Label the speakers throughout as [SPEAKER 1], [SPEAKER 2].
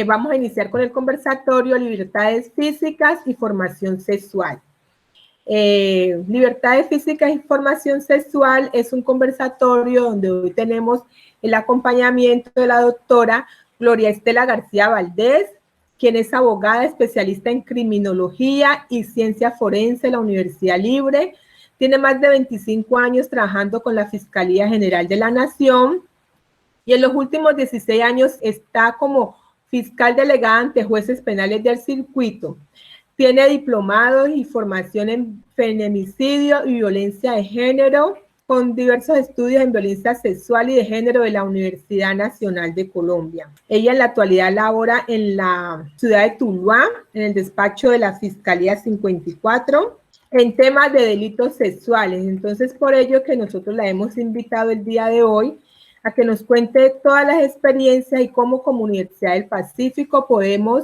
[SPEAKER 1] Vamos a iniciar con el conversatorio Libertades Físicas y Formación Sexual. Libertades Físicas y Formación Sexual es un conversatorio donde hoy tenemos el acompañamiento de la doctora Gloria Estela García Valdés, quien es abogada especialista en criminología y ciencia forense en la Universidad Libre. Tiene más de 25 años trabajando con la Fiscalía General de la Nación y en los últimos 16 años está como fiscal delegada ante jueces penales del circuito. Tiene diplomados y formación en feminicidio y violencia de género, con diversos estudios en violencia sexual y de género de la Universidad Nacional de Colombia. Ella en la actualidad labora en la ciudad de Tuluá, en el despacho de la Fiscalía 54, en temas de delitos sexuales. Entonces, por ello que nosotros la hemos invitado el día de hoy a que nos cuente todas las experiencias y cómo como Universidad del Pacífico podemos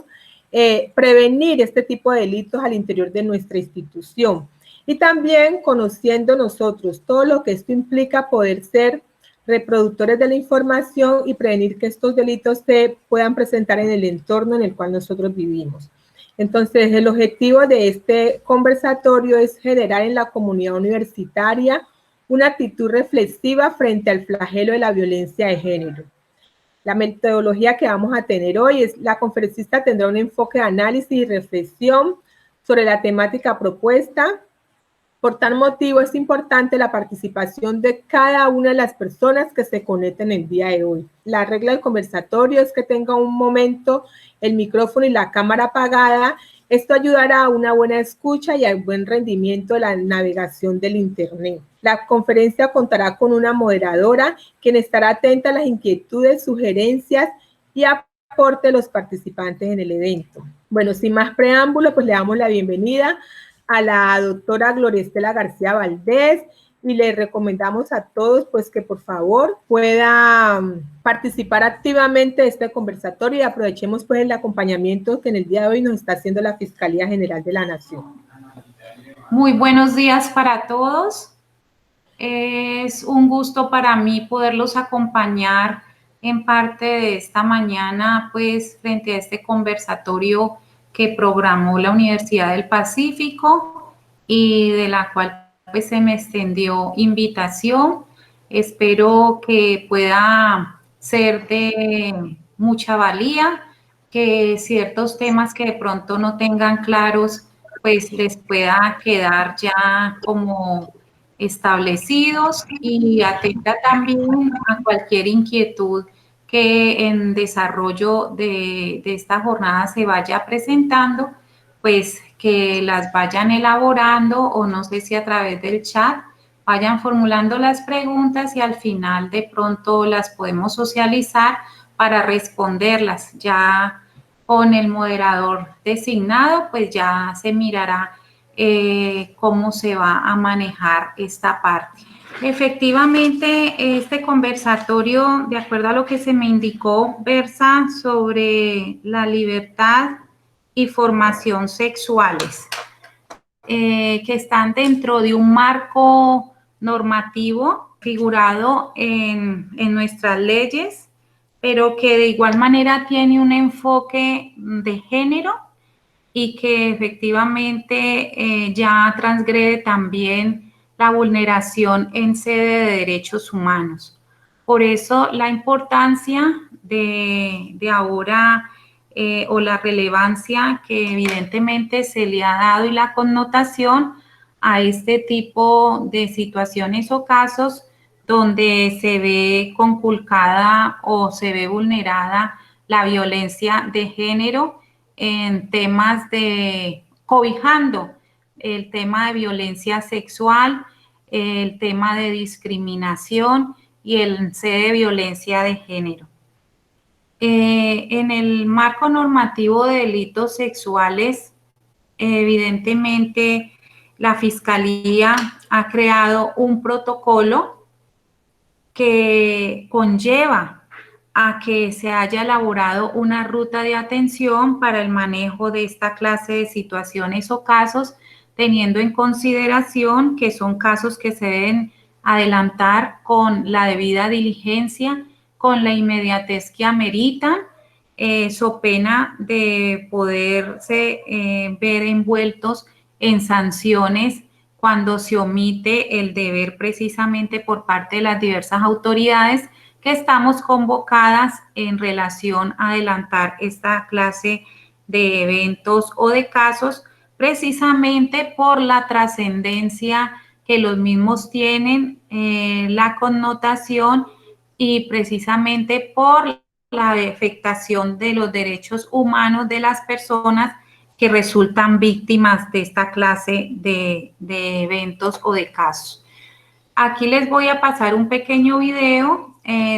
[SPEAKER 1] prevenir este tipo de delitos al interior de nuestra institución. Y también conociendo nosotros todo lo que esto implica poder ser reproductores de la información y prevenir que estos delitos se puedan presentar en el entorno en el cual nosotros vivimos. Entonces, el objetivo de este conversatorio es generar en la comunidad universitaria una actitud reflexiva frente al flagelo de la violencia de género. La metodología que vamos a tener hoy es, la conferencista tendrá un enfoque de análisis y reflexión sobre la temática propuesta. Por tal motivo es importante la participación de cada una de las personas que se conecten el día de hoy. La regla del conversatorio es que tenga un momento el micrófono y la cámara apagada. Esto ayudará a una buena escucha y al buen rendimiento de la navegación del Internet. La conferencia contará con una moderadora, quien estará atenta a las inquietudes, sugerencias y aporte de los participantes en el evento. Bueno, sin más preámbulo, pues le damos la bienvenida a la doctora Gloria Estela García Valdés y le recomendamos a todos pues que por favor puedan participar activamente de este conversatorio y aprovechemos pues el acompañamiento que en el día de hoy nos está haciendo la Fiscalía General de la Nación.
[SPEAKER 2] Muy buenos días para todos. Es un gusto para mí poderlos acompañar en parte de esta mañana pues frente a este conversatorio que programó la Universidad del Pacífico y de la cual pues se me extendió invitación. Espero que pueda ser de mucha valía, que ciertos temas que de pronto no tengan claros pues les pueda quedar ya como establecidos y atenta también a cualquier inquietud que en desarrollo de esta jornada se vaya presentando, pues que las vayan elaborando o no sé si a través del chat vayan formulando las preguntas y al final de pronto las podemos socializar para responderlas. Ya con el moderador designado, pues ya se mirará cómo se va a manejar esta parte. Efectivamente, este conversatorio, de acuerdo a lo que se me indicó, versa sobre la libertad y formación sexuales, que están dentro de un marco normativo figurado en nuestras leyes, pero que de igual manera tiene un enfoque de género y que efectivamente ya transgrede también la vulneración en sede de derechos humanos. Por eso la importancia de ahora o la relevancia que evidentemente se le ha dado y la connotación a este tipo de situaciones o casos donde se ve conculcada o se ve vulnerada la violencia de género en temas de cobijando el tema de violencia sexual, el tema de discriminación y el sede de violencia de género. En el marco normativo de delitos sexuales, evidentemente la Fiscalía ha creado un protocolo que conlleva a que se haya elaborado una ruta de atención para el manejo de esta clase de situaciones o casos, teniendo en consideración que son casos que se deben adelantar con la debida diligencia, con la inmediatez que ameritan, so pena de poderse ver envueltos en sanciones cuando se omite el deber precisamente por parte de las diversas autoridades que estamos convocadas en relación a adelantar esta clase de eventos o de casos, precisamente por la trascendencia que los mismos tienen, la connotación y precisamente por la afectación de los derechos humanos de las personas que resultan víctimas de esta clase de eventos o de casos. Aquí les voy a pasar un pequeño video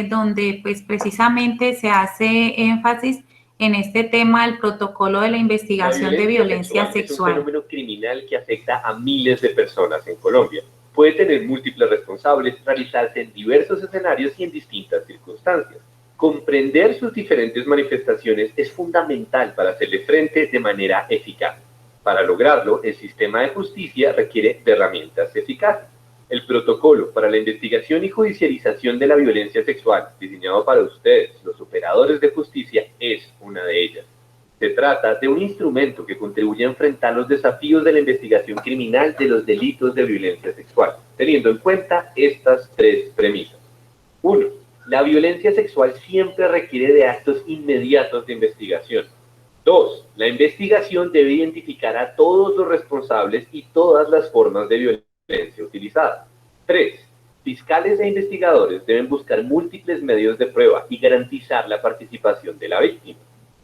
[SPEAKER 2] donde pues precisamente se hace énfasis en este tema del protocolo de la investigación de violencia sexual.
[SPEAKER 3] Es un fenómeno criminal que afecta a miles de personas en Colombia. Puede tener múltiples responsables, realizarse en diversos escenarios y en distintas circunstancias. Comprender sus diferentes manifestaciones es fundamental para hacerle frente de manera eficaz. Para lograrlo, el sistema de justicia requiere de herramientas eficaces. El protocolo para la investigación y judicialización de la violencia sexual, diseñado para ustedes, los operadores de justicia, es una de ellas. Se trata de un instrumento que contribuye a enfrentar los desafíos de la investigación criminal de los delitos de violencia sexual, teniendo en cuenta estas tres premisas. 1. La violencia sexual siempre requiere de actos inmediatos de investigación. 2. La investigación debe identificar a todos los responsables y todas las formas de violencia utilizada. 3. Fiscales e investigadores deben buscar múltiples medios de prueba y garantizar la participación de la víctima.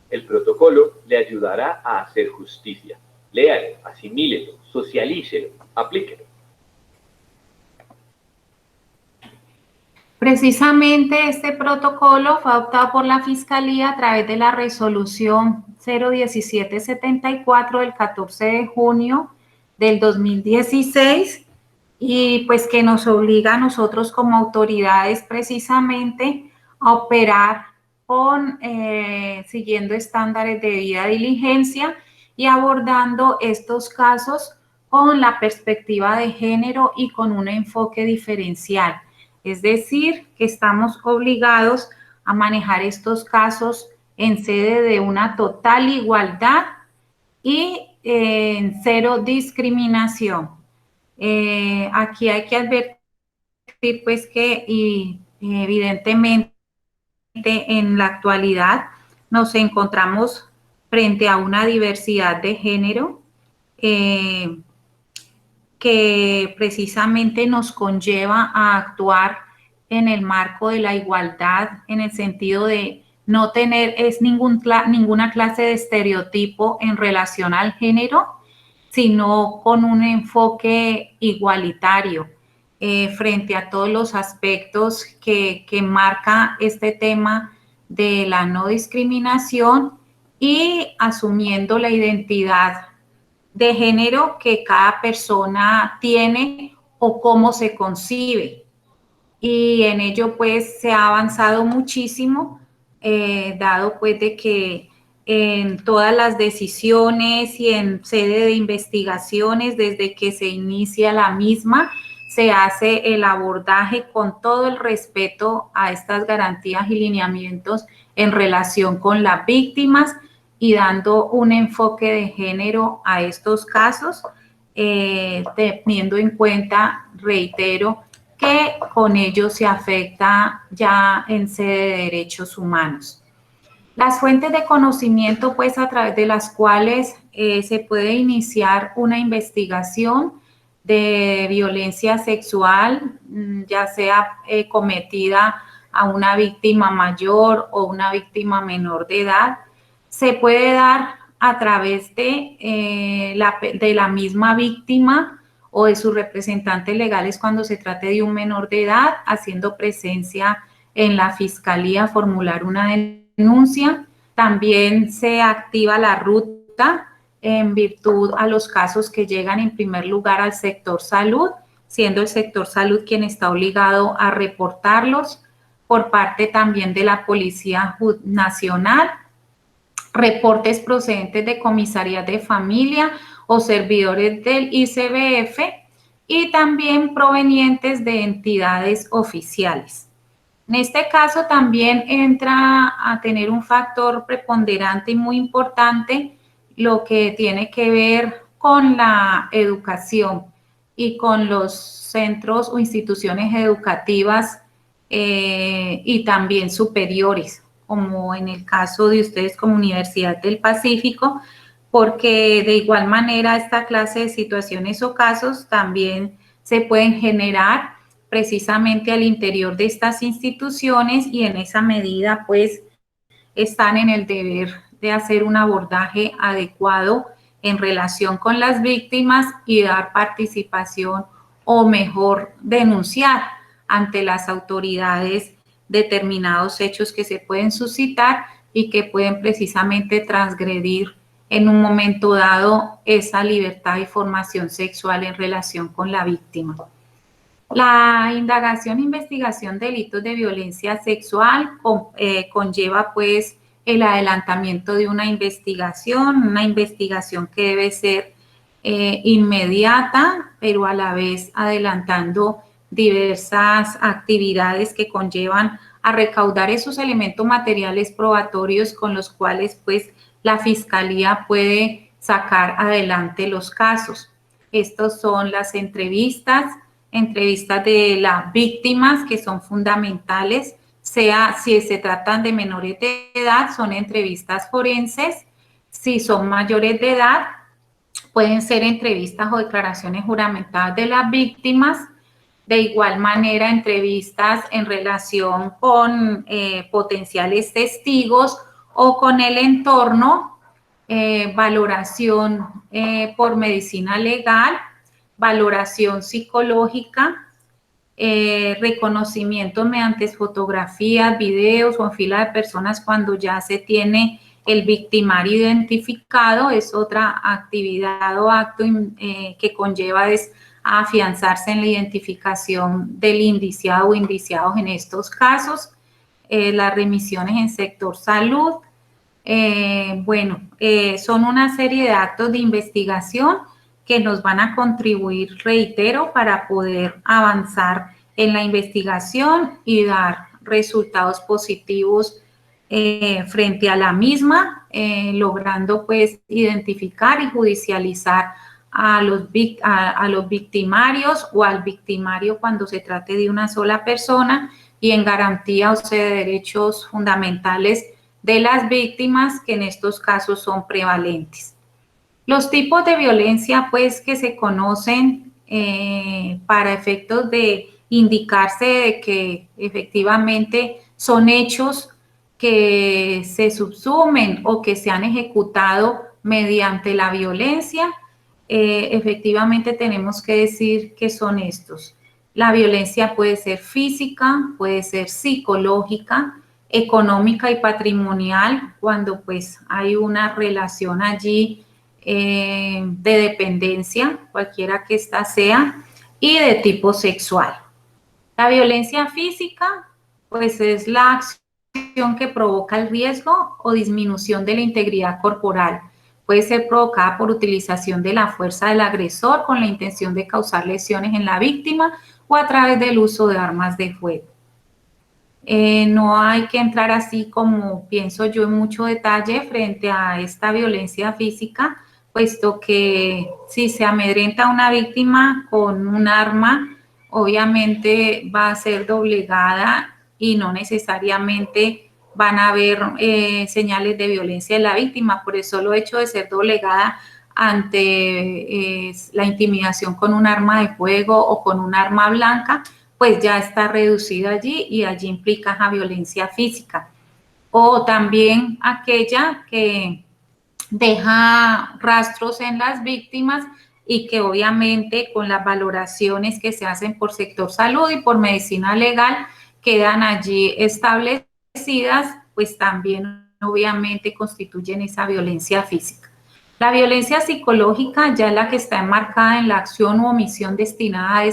[SPEAKER 3] El protocolo le ayudará a hacer justicia. Léalo, asimílelo, socialícelo, aplíquelo.
[SPEAKER 2] Precisamente este protocolo fue adoptado por la Fiscalía a través de la resolución 01774 del 14 de junio del 2016 y pues que nos obliga a nosotros como autoridades precisamente a operar con siguiendo estándares de debida diligencia y abordando estos casos con la perspectiva de género y con un enfoque diferencial. Es decir, que estamos obligados a manejar estos casos en sede de una total igualdad y en cero discriminación. Aquí hay que advertir pues que evidentemente en la actualidad nos encontramos frente a una diversidad de género que precisamente nos conlleva a actuar en el marco de la igualdad, en el sentido de no tener ninguna clase de estereotipo en relación al género, sino con un enfoque igualitario frente a todos los aspectos que marca este tema de la no discriminación y asumiendo la identidad de género que cada persona tiene o cómo se concibe. Y en ello pues se ha avanzado muchísimo, dado pues de que en todas las decisiones y en sede de investigaciones, desde que se inicia la misma, se hace el abordaje con todo el respeto a estas garantías y lineamientos en relación con las víctimas y dando un enfoque de género a estos casos, teniendo en cuenta, reitero, que con ello se afecta ya en sede de derechos humanos. Las fuentes de conocimiento, pues, a través de las cuales se puede iniciar una investigación de violencia sexual, ya sea cometida a una víctima mayor o una víctima menor de edad, se puede dar a través de la misma víctima o de sus representantes legales cuando se trate de un menor de edad, haciendo presencia en la fiscalía, formular una denuncia. También se activa la ruta en virtud a los casos que llegan en primer lugar al sector salud, siendo el sector salud quien está obligado a reportarlos, por parte también de la Policía Nacional, reportes procedentes de comisarías de familia o servidores del ICBF y también provenientes de entidades oficiales. En este caso también entra a tener un factor preponderante y muy importante lo que tiene que ver con la educación y con los centros o instituciones educativas y también superiores, como en el caso de ustedes como Universidad del Pacífico, porque de igual manera esta clase de situaciones o casos también se pueden generar precisamente al interior de estas instituciones y en esa medida pues están en el deber de hacer un abordaje adecuado en relación con las víctimas y dar participación o mejor denunciar ante las autoridades determinados hechos que se pueden suscitar y que pueden precisamente transgredir en un momento dado esa libertad y formación sexual en relación con la víctima. La indagación e investigación de delitos de violencia sexual conlleva pues el adelantamiento de una investigación que debe ser inmediata, pero a la vez adelantando diversas actividades que conllevan a recaudar esos elementos materiales probatorios con los cuales pues la Fiscalía puede sacar adelante los casos. Estos son las entrevistas de las víctimas que son fundamentales, sea si se tratan de menores de edad, son entrevistas forenses, si son mayores de edad, pueden ser entrevistas o declaraciones juramentadas de las víctimas, de igual manera entrevistas en relación con potenciales testigos o con el entorno, valoración por medicina legal, valoración psicológica, reconocimiento mediante fotografías, videos o en fila de personas cuando ya se tiene el victimario identificado, es otra actividad o acto que conlleva es a afianzarse en la identificación del indiciado o indiciados en estos casos, las remisiones en sector salud, son una serie de actos de investigación que nos van a contribuir, reitero, para poder avanzar en la investigación y dar resultados positivos frente a la misma, logrando pues identificar y judicializar a los victimarios o al victimario cuando se trate de una sola persona y en garantía de derechos fundamentales de las víctimas que en estos casos son prevalentes. Los tipos de violencia pues que se conocen para efectos de indicarse de que efectivamente son hechos que se subsumen o que se han ejecutado mediante la violencia, efectivamente tenemos que decir que son estos. La violencia puede ser física, puede ser psicológica, económica y patrimonial, cuando pues hay una relación allí de dependencia, cualquiera que ésta sea, y de tipo sexual. La violencia física, pues es la acción que provoca el riesgo o disminución de la integridad corporal. Puede ser provocada por utilización de la fuerza del agresor con la intención de causar lesiones en la víctima o a través del uso de armas de fuego. No hay que entrar así como pienso yo en mucho detalle frente a esta violencia física, puesto que si se amedrenta a una víctima con un arma, obviamente va a ser doblegada y no necesariamente van a haber señales de violencia en la víctima. Por eso el hecho de ser doblegada ante la intimidación con un arma de fuego o con un arma blanca, pues ya está reducida allí y allí implica la violencia física. O también aquella que deja rastros en las víctimas y que obviamente con las valoraciones que se hacen por sector salud y por medicina legal quedan allí establecidas, pues también obviamente constituyen esa violencia física. La violencia psicológica ya es la que está enmarcada en la acción u omisión destinada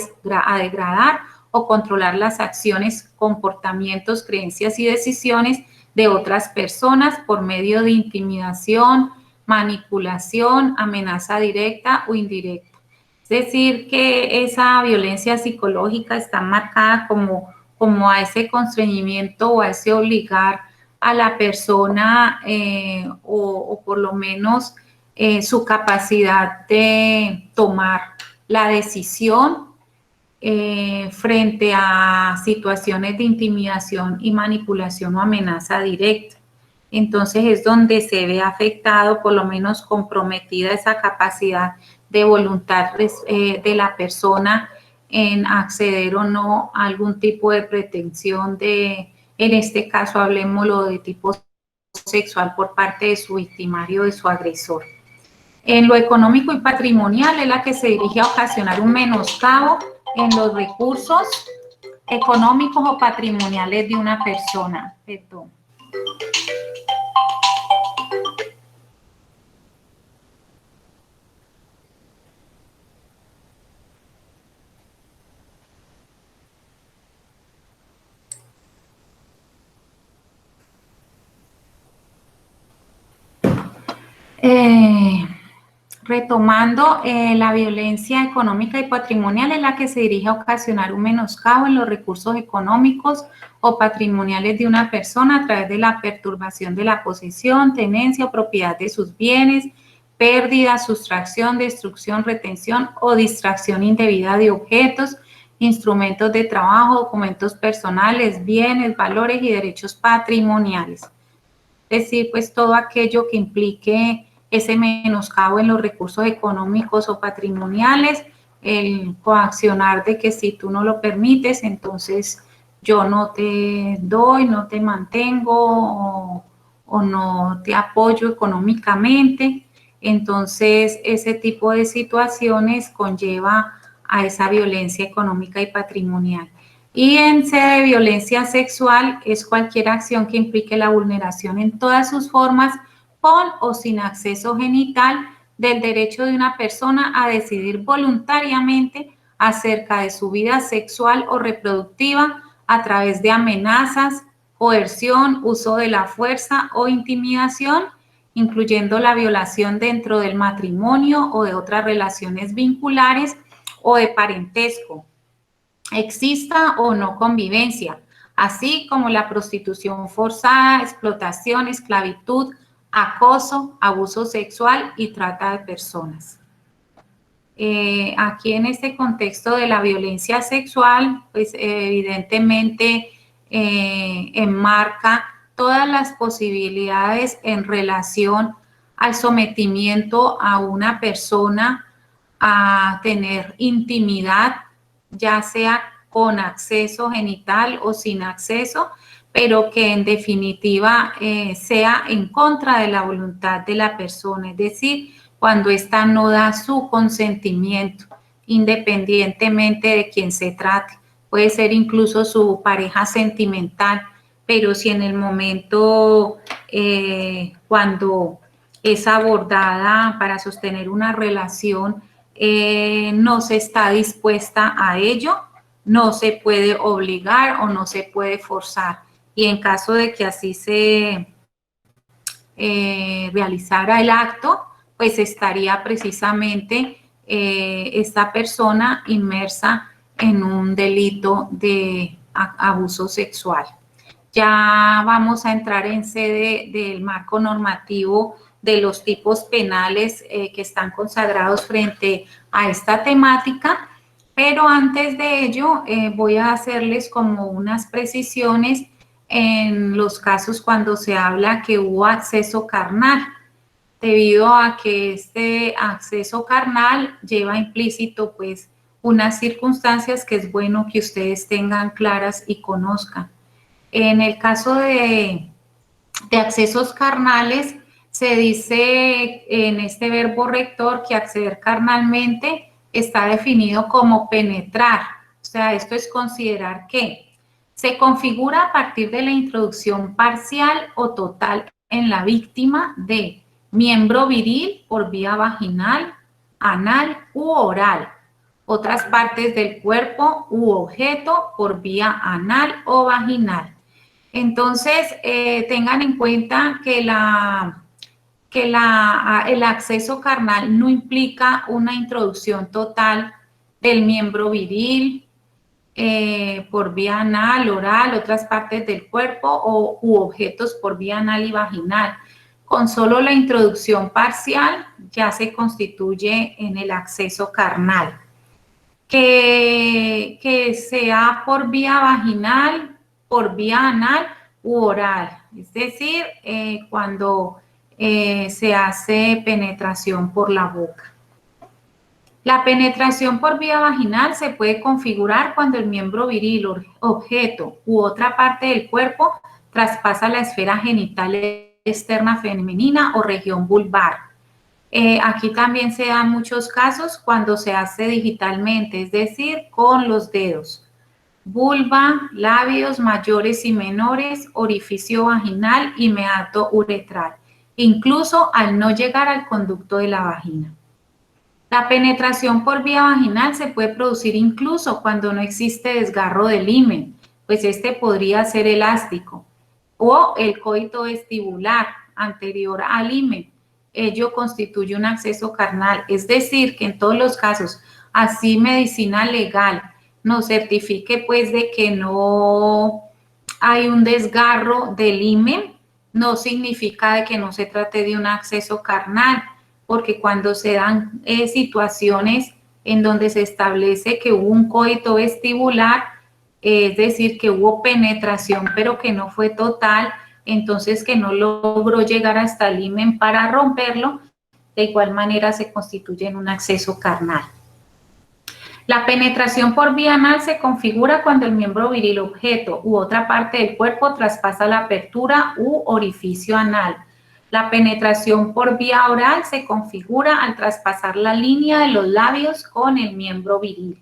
[SPEAKER 2] a degradar o controlar las acciones, comportamientos, creencias y decisiones de otras personas por medio de intimidación, manipulación, amenaza directa o indirecta. Es decir, que esa violencia psicológica está marcada como como a ese constreñimiento o a ese obligar a la persona o por lo menos su capacidad de tomar la decisión frente a situaciones de intimidación y manipulación o amenaza directa. Entonces es donde se ve afectado, por lo menos comprometida esa capacidad de voluntad de la persona en acceder o no a algún tipo de pretensión de, en este caso hablemoslo de tipo sexual por parte de su victimario o de su agresor. En lo económico y patrimonial es la que se dirige a ocasionar un menoscabo en los recursos económicos o patrimoniales de una persona. Perdón. Retomando, la violencia económica y patrimonial es la que se dirige a ocasionar un menoscabo en los recursos económicos o patrimoniales de una persona a través de la perturbación de la posesión, tenencia o propiedad de sus bienes, pérdida, sustracción, destrucción, retención o distracción indebida de objetos, instrumentos de trabajo, documentos personales, bienes, valores y derechos patrimoniales. Es decir, pues todo aquello que implique ese menoscabo en los recursos económicos o patrimoniales, el coaccionar de que si tú no lo permites, entonces yo no te doy, no te mantengo o no te apoyo económicamente. Entonces, ese tipo de situaciones conlleva a esa violencia económica y patrimonial. Y en sede de violencia sexual es cualquier acción que implique la vulneración en todas sus formas, con o sin acceso genital, del derecho de una persona a decidir voluntariamente acerca de su vida sexual o reproductiva a través de amenazas, coerción, uso de la fuerza o intimidación, incluyendo la violación dentro del matrimonio o de otras relaciones vinculares o de parentesco, exista o no convivencia, así como la prostitución forzada, explotación, esclavitud, acoso, abuso sexual y trata de personas. Aquí en este contexto de la violencia sexual, pues evidentemente enmarca todas las posibilidades en relación al sometimiento a una persona a tener intimidad, ya sea con acceso genital o sin acceso, pero que en definitiva sea en contra de la voluntad de la persona, es decir, cuando ésta no da su consentimiento, independientemente de quién se trate. Puede ser incluso su pareja sentimental, pero si en el momento cuando es abordada para sostener una relación no se está dispuesta a ello, no se puede obligar o no se puede forzar. Y en caso de que así se realizara el acto, pues estaría precisamente esta persona inmersa en un delito de abuso sexual. Ya vamos a entrar en sede del marco normativo de los tipos penales que están consagrados frente a esta temática, pero antes de ello voy a hacerles como unas precisiones en los casos cuando se habla que hubo acceso carnal, debido a que este acceso carnal lleva implícito pues unas circunstancias que es bueno que ustedes tengan claras y conozcan. En el caso de accesos carnales, se dice en este verbo rector que acceder carnalmente está definido como penetrar. O sea, esto es considerar que se configura a partir de la introducción parcial o total en la víctima de miembro viril por vía vaginal, anal u oral, otras partes del cuerpo u objeto por vía anal o vaginal. Entonces, tengan en cuenta que el acceso carnal no implica una introducción total del miembro viril, por vía anal, oral, otras partes del cuerpo u objetos por vía anal y vaginal. Con solo la introducción parcial ya se constituye en el acceso carnal. Que sea por vía vaginal, por vía anal u oral, es decir, cuando se hace penetración por la boca. La penetración por vía vaginal se puede configurar cuando el miembro viril, objeto u otra parte del cuerpo traspasa la esfera genital externa femenina o región vulvar. Aquí también se dan muchos casos cuando se hace digitalmente, es decir, con los dedos. Vulva, labios mayores y menores, orificio vaginal y meato uretral, incluso al no llegar al conducto de la vagina. La penetración por vía vaginal se puede producir incluso cuando no existe desgarro del himen, pues este podría ser elástico, o el coito vestibular anterior al himen. Ello constituye un acceso carnal, es decir, que en todos los casos, así medicina legal nos certifique pues de que no hay un desgarro del himen, no significa de que no se trate de un acceso carnal, porque cuando se dan situaciones en donde se establece que hubo un coito vestibular, es decir, que hubo penetración pero que no fue total, entonces que no logró llegar hasta el himen para romperlo, de igual manera se constituye en un acceso carnal. La penetración por vía anal se configura cuando el miembro viril, objeto u otra parte del cuerpo traspasa la apertura u orificio anal. La penetración por vía oral se configura al traspasar la línea de los labios con el miembro viril.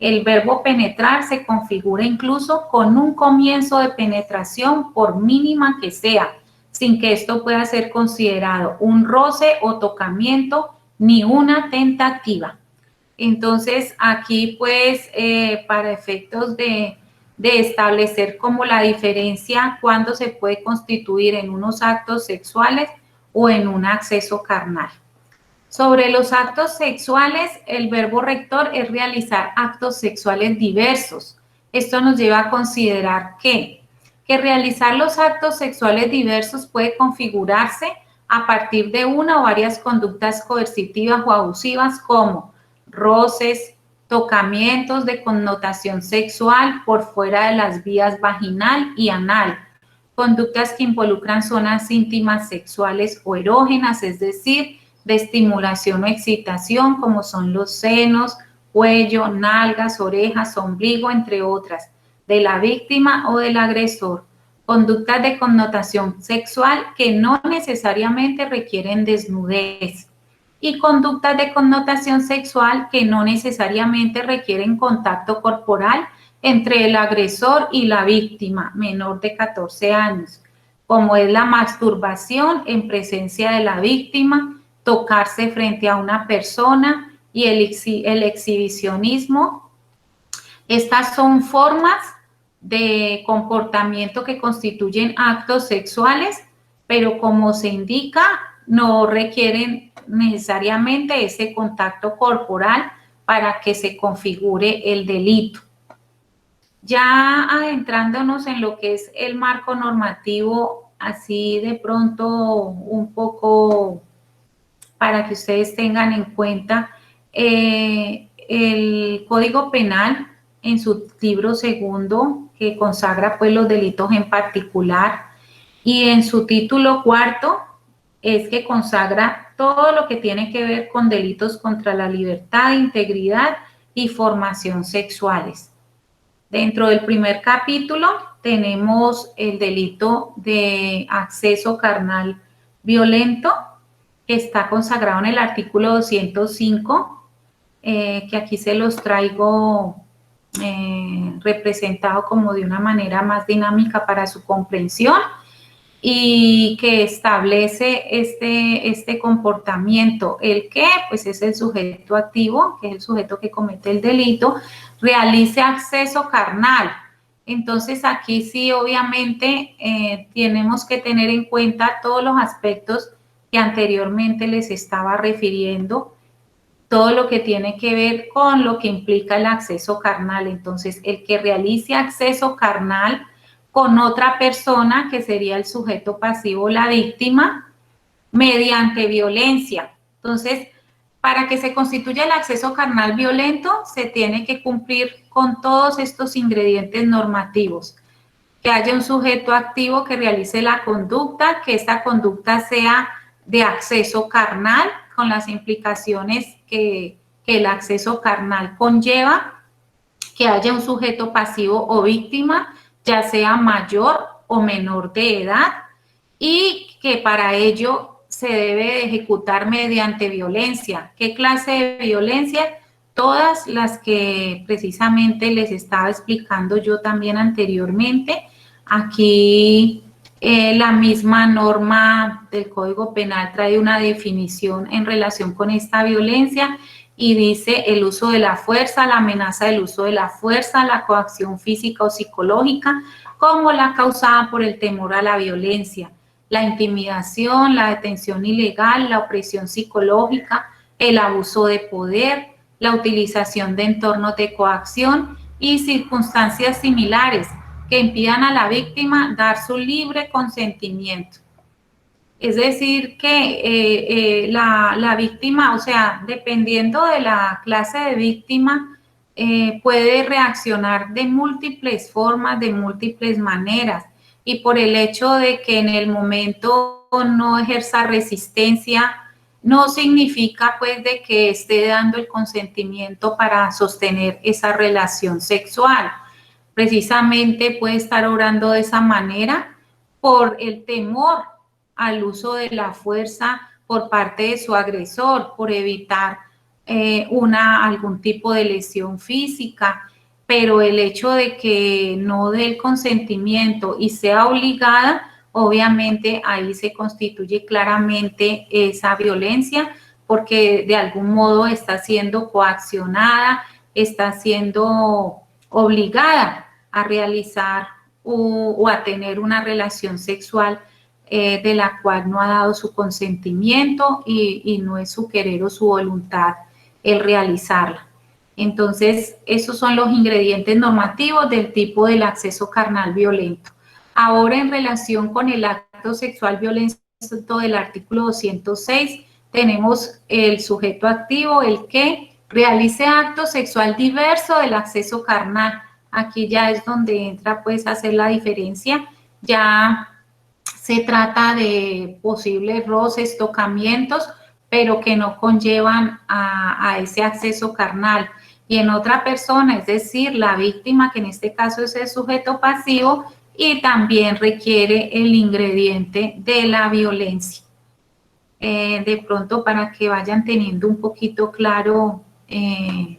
[SPEAKER 2] El verbo penetrar se configura incluso con un comienzo de penetración, por mínima que sea, sin que esto pueda ser considerado un roce o tocamiento ni una tentativa. Entonces, aquí pues para efectos de establecer como la diferencia cuando se puede constituir en unos actos sexuales o en un acceso carnal. Sobre los actos sexuales, el verbo rector es realizar actos sexuales diversos. Esto nos lleva a considerar que realizar los actos sexuales diversos puede configurarse a partir de una o varias conductas coercitivas o abusivas como roces, tocamientos de connotación sexual por fuera de las vías vaginal y anal, conductas que involucran zonas íntimas sexuales o erógenas, es decir, de estimulación o excitación, como son los senos, cuello, nalgas, orejas, ombligo, entre otras, de la víctima o del agresor. Conductas de connotación sexual que no necesariamente requieren desnudez. Y conductas de connotación sexual que no necesariamente requieren contacto corporal entre el agresor y la víctima menor de 14 años, como es la masturbación en presencia de la víctima, tocarse frente a una persona y el exhibicionismo. Estas son formas de comportamiento que constituyen actos sexuales, pero como se indica, no requieren necesariamente ese contacto corporal para que se configure el delito. Ya adentrándonos en lo que es el marco normativo, así de pronto un poco para que ustedes tengan en cuenta, el Código Penal en su libro segundo, que consagra pues los delitos en particular, y en su título cuarto es que consagra todo lo que tiene que ver con delitos contra la libertad, integridad y formación sexuales. Dentro del primer capítulo tenemos el delito de acceso carnal violento, que está consagrado en el artículo 205, que aquí se los traigo representado como de una manera más dinámica para su comprensión, y que establece este comportamiento. El que, pues es el sujeto activo, que es el sujeto que comete el delito, realice acceso carnal. Entonces aquí sí, obviamente, tenemos que tener en cuenta todos los aspectos que anteriormente les estaba refiriendo, todo lo que tiene que ver con lo que implica el acceso carnal. Entonces, el que realice acceso carnal con otra persona, que sería el sujeto pasivo, la víctima, mediante violencia. Entonces, para que se constituya el acceso carnal violento, se tiene que cumplir con todos estos ingredientes normativos. Que haya un sujeto activo que realice la conducta, que esta conducta sea de acceso carnal, con las implicaciones que el acceso carnal conlleva, que haya un sujeto pasivo o víctima, ya sea mayor o menor de edad, y que para ello se debe ejecutar mediante violencia. ¿Qué clase de violencia? Todas las que precisamente les estaba explicando yo también anteriormente. Aquí la misma norma del Código Penal trae una definición en relación con esta violencia y dice el uso de la fuerza, la amenaza del uso de la fuerza, la coacción física o psicológica, como la causada por el temor a la violencia, la intimidación, la detención ilegal, la opresión psicológica, el abuso de poder, la utilización de entornos de coacción y circunstancias similares que impidan a la víctima dar su libre consentimiento. Es decir, que la víctima, o sea, dependiendo de la clase de víctima, puede reaccionar de múltiples formas, de múltiples maneras. Y por el hecho de que en el momento no ejerza resistencia, no significa pues de que esté dando el consentimiento para sostener esa relación sexual. Precisamente puede estar obrando de esa manera por el temor al uso de la fuerza por parte de su agresor, por evitar algún tipo de lesión física, pero el hecho de que no dé el consentimiento y sea obligada, obviamente ahí se constituye claramente esa violencia, porque de algún modo está siendo coaccionada, está siendo obligada a realizar o a tener una relación sexual de la cual no ha dado su consentimiento y no es su querer o su voluntad el realizarla. Entonces, esos son los ingredientes normativos del tipo del acceso carnal violento. Ahora, en relación con el acto sexual violento del artículo 206, tenemos el sujeto activo, el que realice acto sexual diverso del acceso carnal. Aquí ya es donde entra pues a hacer la diferencia. Ya se trata de posibles roces, tocamientos, pero que no conllevan a ese acceso carnal. Y en otra persona, es decir, la víctima, que en este caso es el sujeto pasivo, y también requiere el ingrediente de la violencia. De pronto, para que vayan teniendo un poquito claro en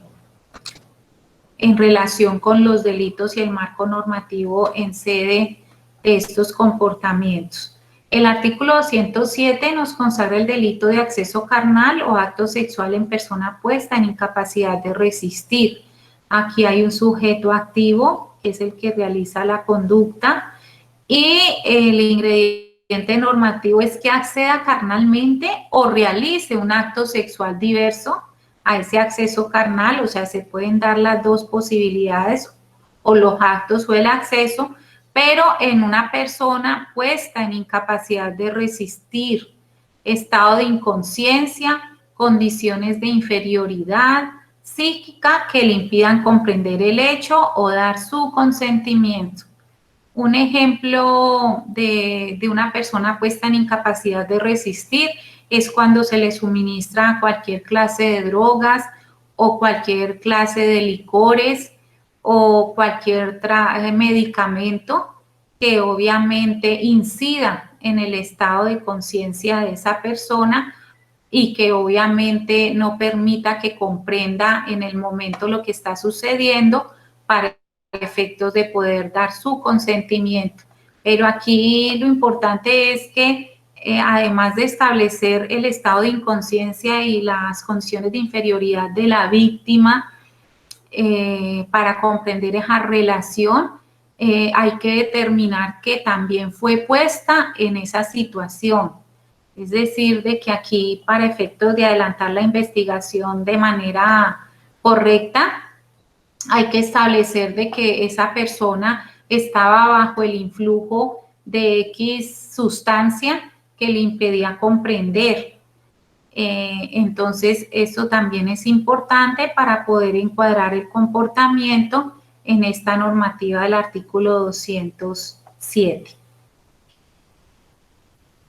[SPEAKER 2] relación con los delitos y el marco normativo en sede de estos comportamientos. El artículo 207 nos consagra el delito de acceso carnal o acto sexual en persona puesta en incapacidad de resistir. Aquí hay un sujeto activo, que es el que realiza la conducta, y el ingrediente normativo es que acceda carnalmente o realice un acto sexual diverso a ese acceso carnal, o sea, se pueden dar las dos posibilidades, o los actos o el acceso, pero en una persona puesta en incapacidad de resistir, estado de inconsciencia, condiciones de inferioridad psíquica que le impidan comprender el hecho o dar su consentimiento. Un ejemplo de una persona puesta en incapacidad de resistir es cuando se le suministra cualquier clase de drogas o cualquier clase de licores o cualquier medicamento que obviamente incida en el estado de conciencia de esa persona y que obviamente no permita que comprenda en el momento lo que está sucediendo para efectos de poder dar su consentimiento. Pero aquí lo importante es que además de establecer el estado de inconsciencia y las condiciones de inferioridad de la víctima, para comprender esa relación, hay que determinar que también fue puesta en esa situación. Es decir, de que aquí, para efectos de adelantar la investigación de manera correcta, hay que establecer de que esa persona estaba bajo el influjo de X sustancia que le impedía comprender. Entonces, eso también es importante para poder encuadrar el comportamiento en esta normativa del artículo 207.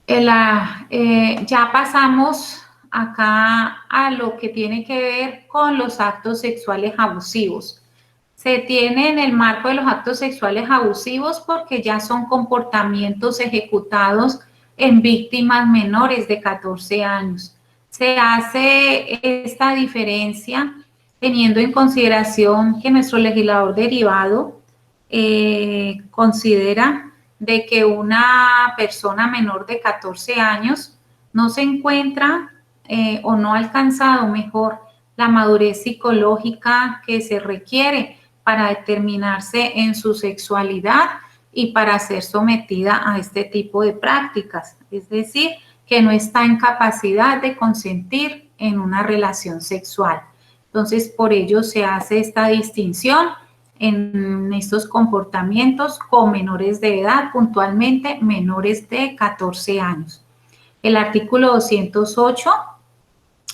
[SPEAKER 2] Ya pasamos acá a lo que tiene que ver con los actos sexuales abusivos. Se tiene en el marco de los actos sexuales abusivos porque ya son comportamientos ejecutados en víctimas menores de 14 años. Se hace esta diferencia teniendo en consideración que nuestro legislador derivado considera de que una persona menor de 14 años no se encuentra o no ha alcanzado mejor la madurez psicológica que se requiere para determinarse en su sexualidad y para ser sometida a este tipo de prácticas. Es decir, que no está en capacidad de consentir en una relación sexual. Entonces, por ello se hace esta distinción en estos comportamientos con menores de edad, puntualmente menores de 14 años. El artículo 208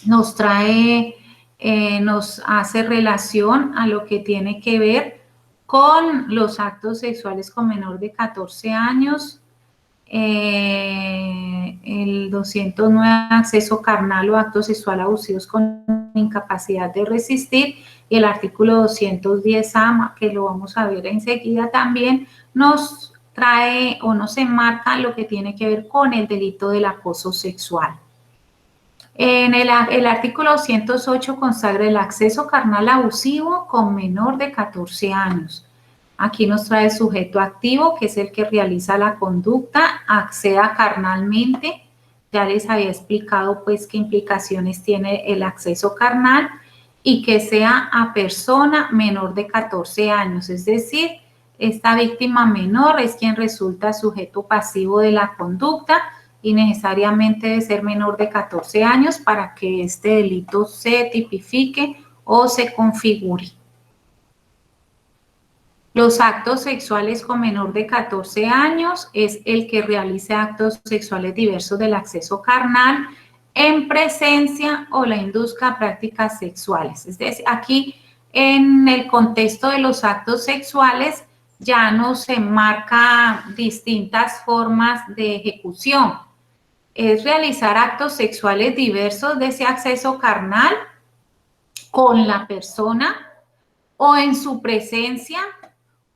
[SPEAKER 2] nos trae, nos hace relación a lo que tiene que ver con los actos sexuales con menor de 14 años, el 209, acceso carnal o actos sexual abusivos con incapacidad de resistir, y el artículo 210A, que lo vamos a ver enseguida también, nos trae o nos enmarca lo que tiene que ver con el delito del acoso sexual. En el artículo 208 consagra el acceso carnal abusivo con menor de 14 años. Aquí nos trae el sujeto activo, que es el que realiza la conducta, acceda carnalmente. Ya les había explicado pues qué implicaciones tiene el acceso carnal, y que sea a persona menor de 14 años. Es decir, esta víctima menor es quien resulta sujeto pasivo de la conducta y necesariamente debe ser menor de 14 años para que este delito se tipifique o se configure. Los actos sexuales con menor de 14 años es el que realice actos sexuales diversos del acceso carnal en presencia o la induzca a prácticas sexuales. Es decir, aquí en el contexto de los actos sexuales ya nos enmarca distintas formas de ejecución. Es realizar actos sexuales diversos de ese acceso carnal con la persona o en su presencia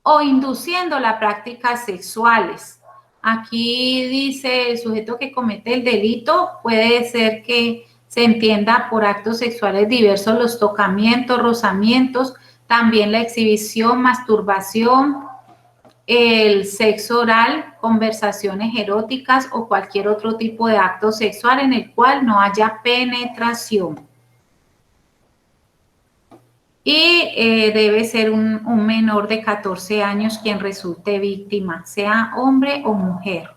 [SPEAKER 2] o induciendo las prácticas sexuales. Aquí dice el sujeto que comete el delito, puede ser que se entienda por actos sexuales diversos los tocamientos, rozamientos, también la exhibición, masturbación, el sexo oral, conversaciones eróticas o cualquier otro tipo de acto sexual en el cual no haya penetración. Y debe ser un menor de 14 años quien resulte víctima, sea hombre o mujer.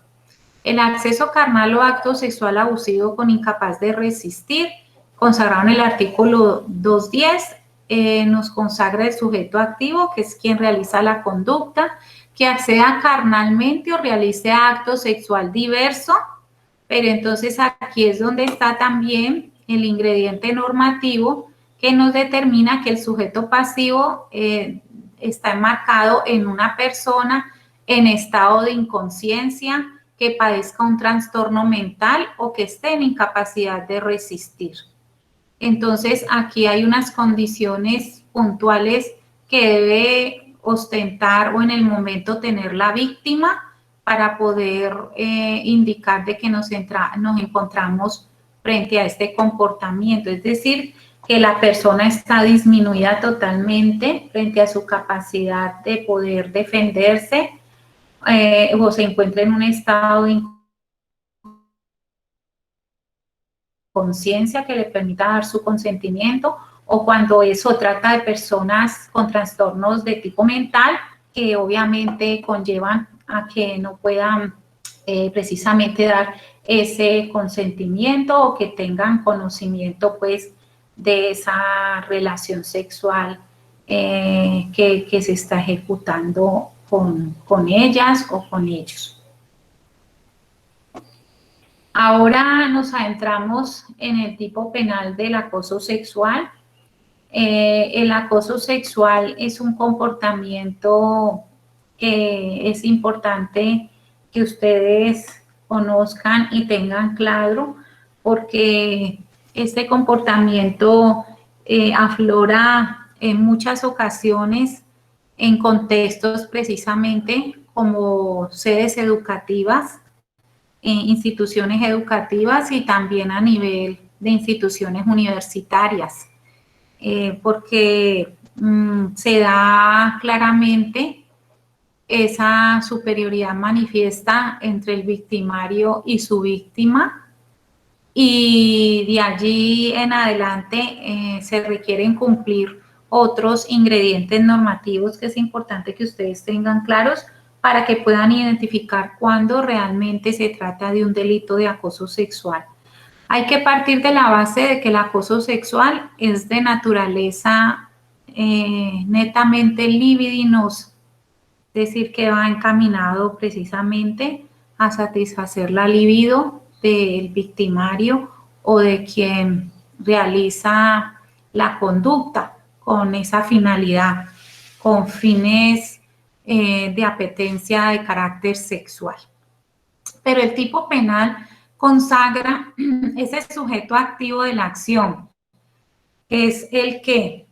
[SPEAKER 2] El acceso carnal o acto sexual abusivo con incapaz de resistir, consagrado en el artículo 210, nos consagra el sujeto activo, que es quien realiza la conducta, que acceda carnalmente o realice acto sexual diverso, pero entonces aquí es donde está también el ingrediente normativo que nos determina que el sujeto pasivo está enmarcado en una persona en estado de inconsciencia, que padezca un trastorno mental o que esté en incapacidad de resistir. Entonces, aquí hay unas condiciones puntuales que debe ostentar o en el momento tener la víctima para poder indicar de que nos encontramos frente a este comportamiento. Es decir, que la persona está disminuida totalmente frente a su capacidad de poder defenderse o se encuentra en un estado de inconsciencia que le permita dar su consentimiento, o cuando eso trata de personas con trastornos de tipo mental que obviamente conllevan a que no puedan precisamente dar ese consentimiento o que tengan conocimiento pues de esa relación sexual que se está ejecutando con ellas o con ellos. Ahora nos adentramos en el tipo penal del acoso sexual. El acoso sexual es un comportamiento que es importante que ustedes conozcan y tengan claro, porque este comportamiento aflora en muchas ocasiones en contextos precisamente como sedes educativas, instituciones educativas y también a nivel de instituciones universitarias, porque se da claramente esa superioridad manifiesta entre el victimario y su víctima, y de allí en adelante se requieren cumplir otros ingredientes normativos que es importante que ustedes tengan claros para que puedan identificar cuándo realmente se trata de un delito de acoso sexual. Hay que partir de la base de que el acoso sexual es de naturaleza netamente libidinosa, es decir, que va encaminado precisamente a satisfacer la libido del victimario o de quien realiza la conducta con esa finalidad, con fines de apetencia de carácter sexual. Pero el tipo penal consagra ese sujeto activo de la acción, que es el que,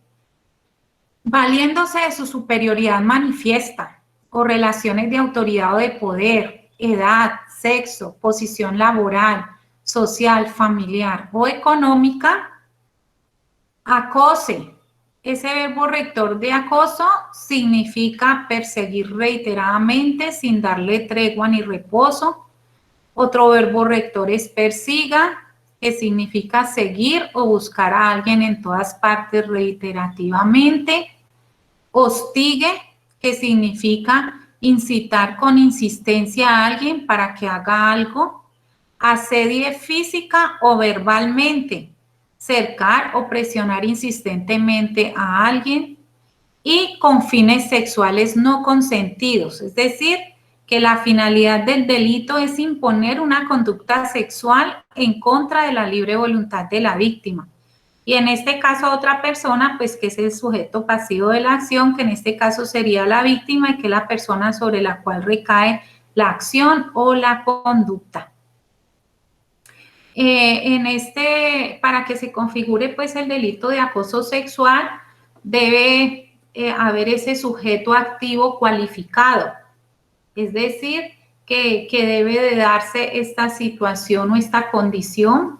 [SPEAKER 2] valiéndose de su superioridad manifiesta o relaciones de autoridad o de poder, edad, sexo, posición laboral, social, familiar o económica, acose. Ese verbo rector de acoso significa perseguir reiteradamente sin darle tregua ni reposo. Otro verbo rector es persiga, que significa seguir o buscar a alguien en todas partes reiterativamente. Hostigue, que significa incitar con insistencia a alguien para que haga algo. Asedie física o verbalmente, cercar o presionar insistentemente a alguien. Y con fines sexuales no consentidos, es decir, que la finalidad del delito es imponer una conducta sexual en contra de la libre voluntad de la víctima. Y en este caso otra persona, pues que es el sujeto pasivo de la acción, que en este caso sería la víctima y que es la persona sobre la cual recae la acción o la conducta. Para que se configure pues el delito de acoso sexual, debe haber ese sujeto activo cualificado, es decir, que debe de darse esta situación o esta condición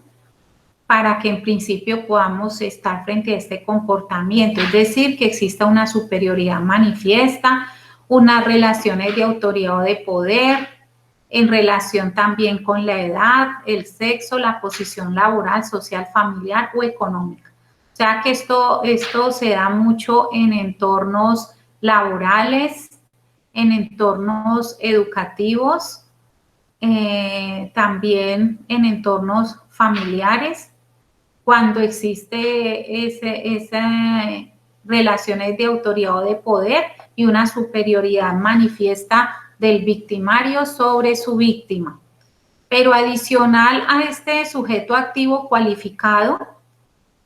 [SPEAKER 2] para que en principio podamos estar frente a este comportamiento, es decir, que exista una superioridad manifiesta, unas relaciones de autoridad o de poder, en relación también con la edad, el sexo, la posición laboral, social, familiar o económica. O sea que esto se da mucho en entornos laborales, en entornos educativos, también en entornos familiares, cuando existe esas relaciones de autoridad o de poder y una superioridad manifiesta del victimario sobre su víctima. Pero adicional a este sujeto activo cualificado,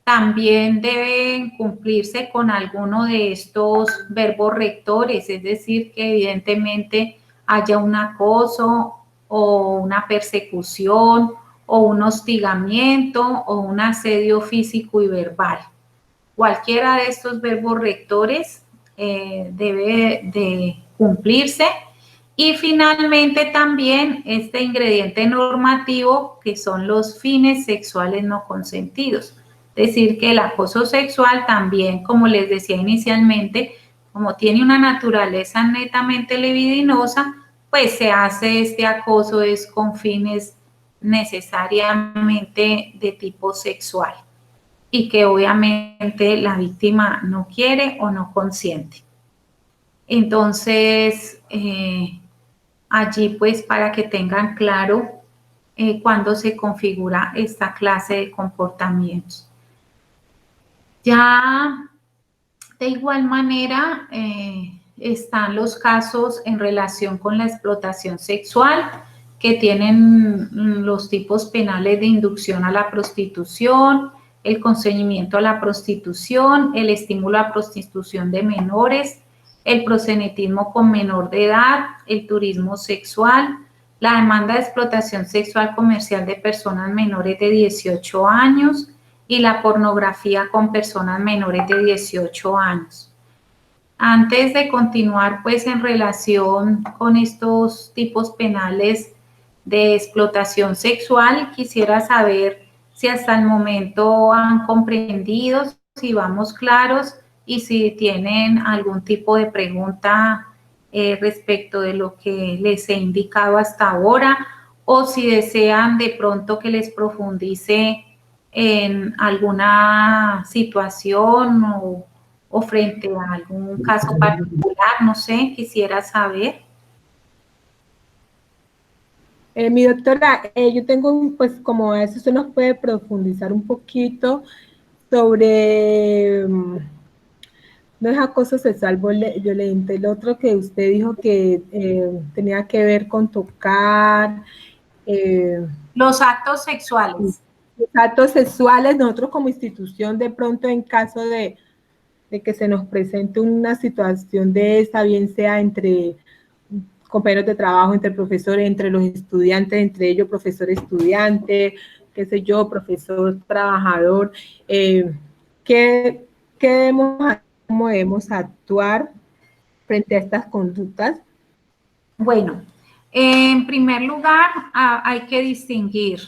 [SPEAKER 2] también deben cumplirse con alguno de estos verbos rectores, es decir, que evidentemente haya un acoso o una persecución o un hostigamiento o un asedio físico y verbal. Cualquiera de estos verbos rectores debe de cumplirse. Y finalmente también este ingrediente normativo, que son los fines sexuales no consentidos. Es decir, que el acoso sexual también, como les decía inicialmente, como tiene una naturaleza netamente libidinosa, pues se hace este acoso es con fines necesariamente de tipo sexual y que obviamente la víctima no quiere o no consiente. Entonces, allí pues para que tengan claro cuándo se configura esta clase de comportamientos. Ya de igual manera están los casos en relación con la explotación sexual, que tienen los tipos penales de inducción a la prostitución, el consentimiento a la prostitución, el estímulo a prostitución de menores, el proxenetismo con menor de edad, el turismo sexual, la demanda de explotación sexual comercial de personas menores de 18 años y la pornografía con personas menores de 18 años. Antes de continuar pues en relación con estos tipos penales de explotación sexual, quisiera saber si hasta el momento han comprendido, si vamos claros y si tienen algún tipo de pregunta respecto de lo que les he indicado hasta ahora, o si desean de pronto que les profundice en alguna situación o frente a algún caso particular, no sé, quisiera saber.
[SPEAKER 1] Mi doctora, yo tengo, pues, como a eso se nos puede profundizar un poquito sobre, no es acoso sexual violento, el otro que usted dijo que tenía que ver con tocar.
[SPEAKER 2] Los actos sexuales.
[SPEAKER 1] Los actos sexuales, nosotros como institución, de pronto en caso de que se nos presente una situación de esa, bien sea entre compañeros de trabajo, entre profesores, entre los estudiantes, entre ellos profesor-estudiante, qué sé yo, profesor-trabajador, ¿qué debemos hacer? ¿Cómo debemos actuar frente a estas conductas?
[SPEAKER 2] Bueno, en primer lugar, hay que distinguir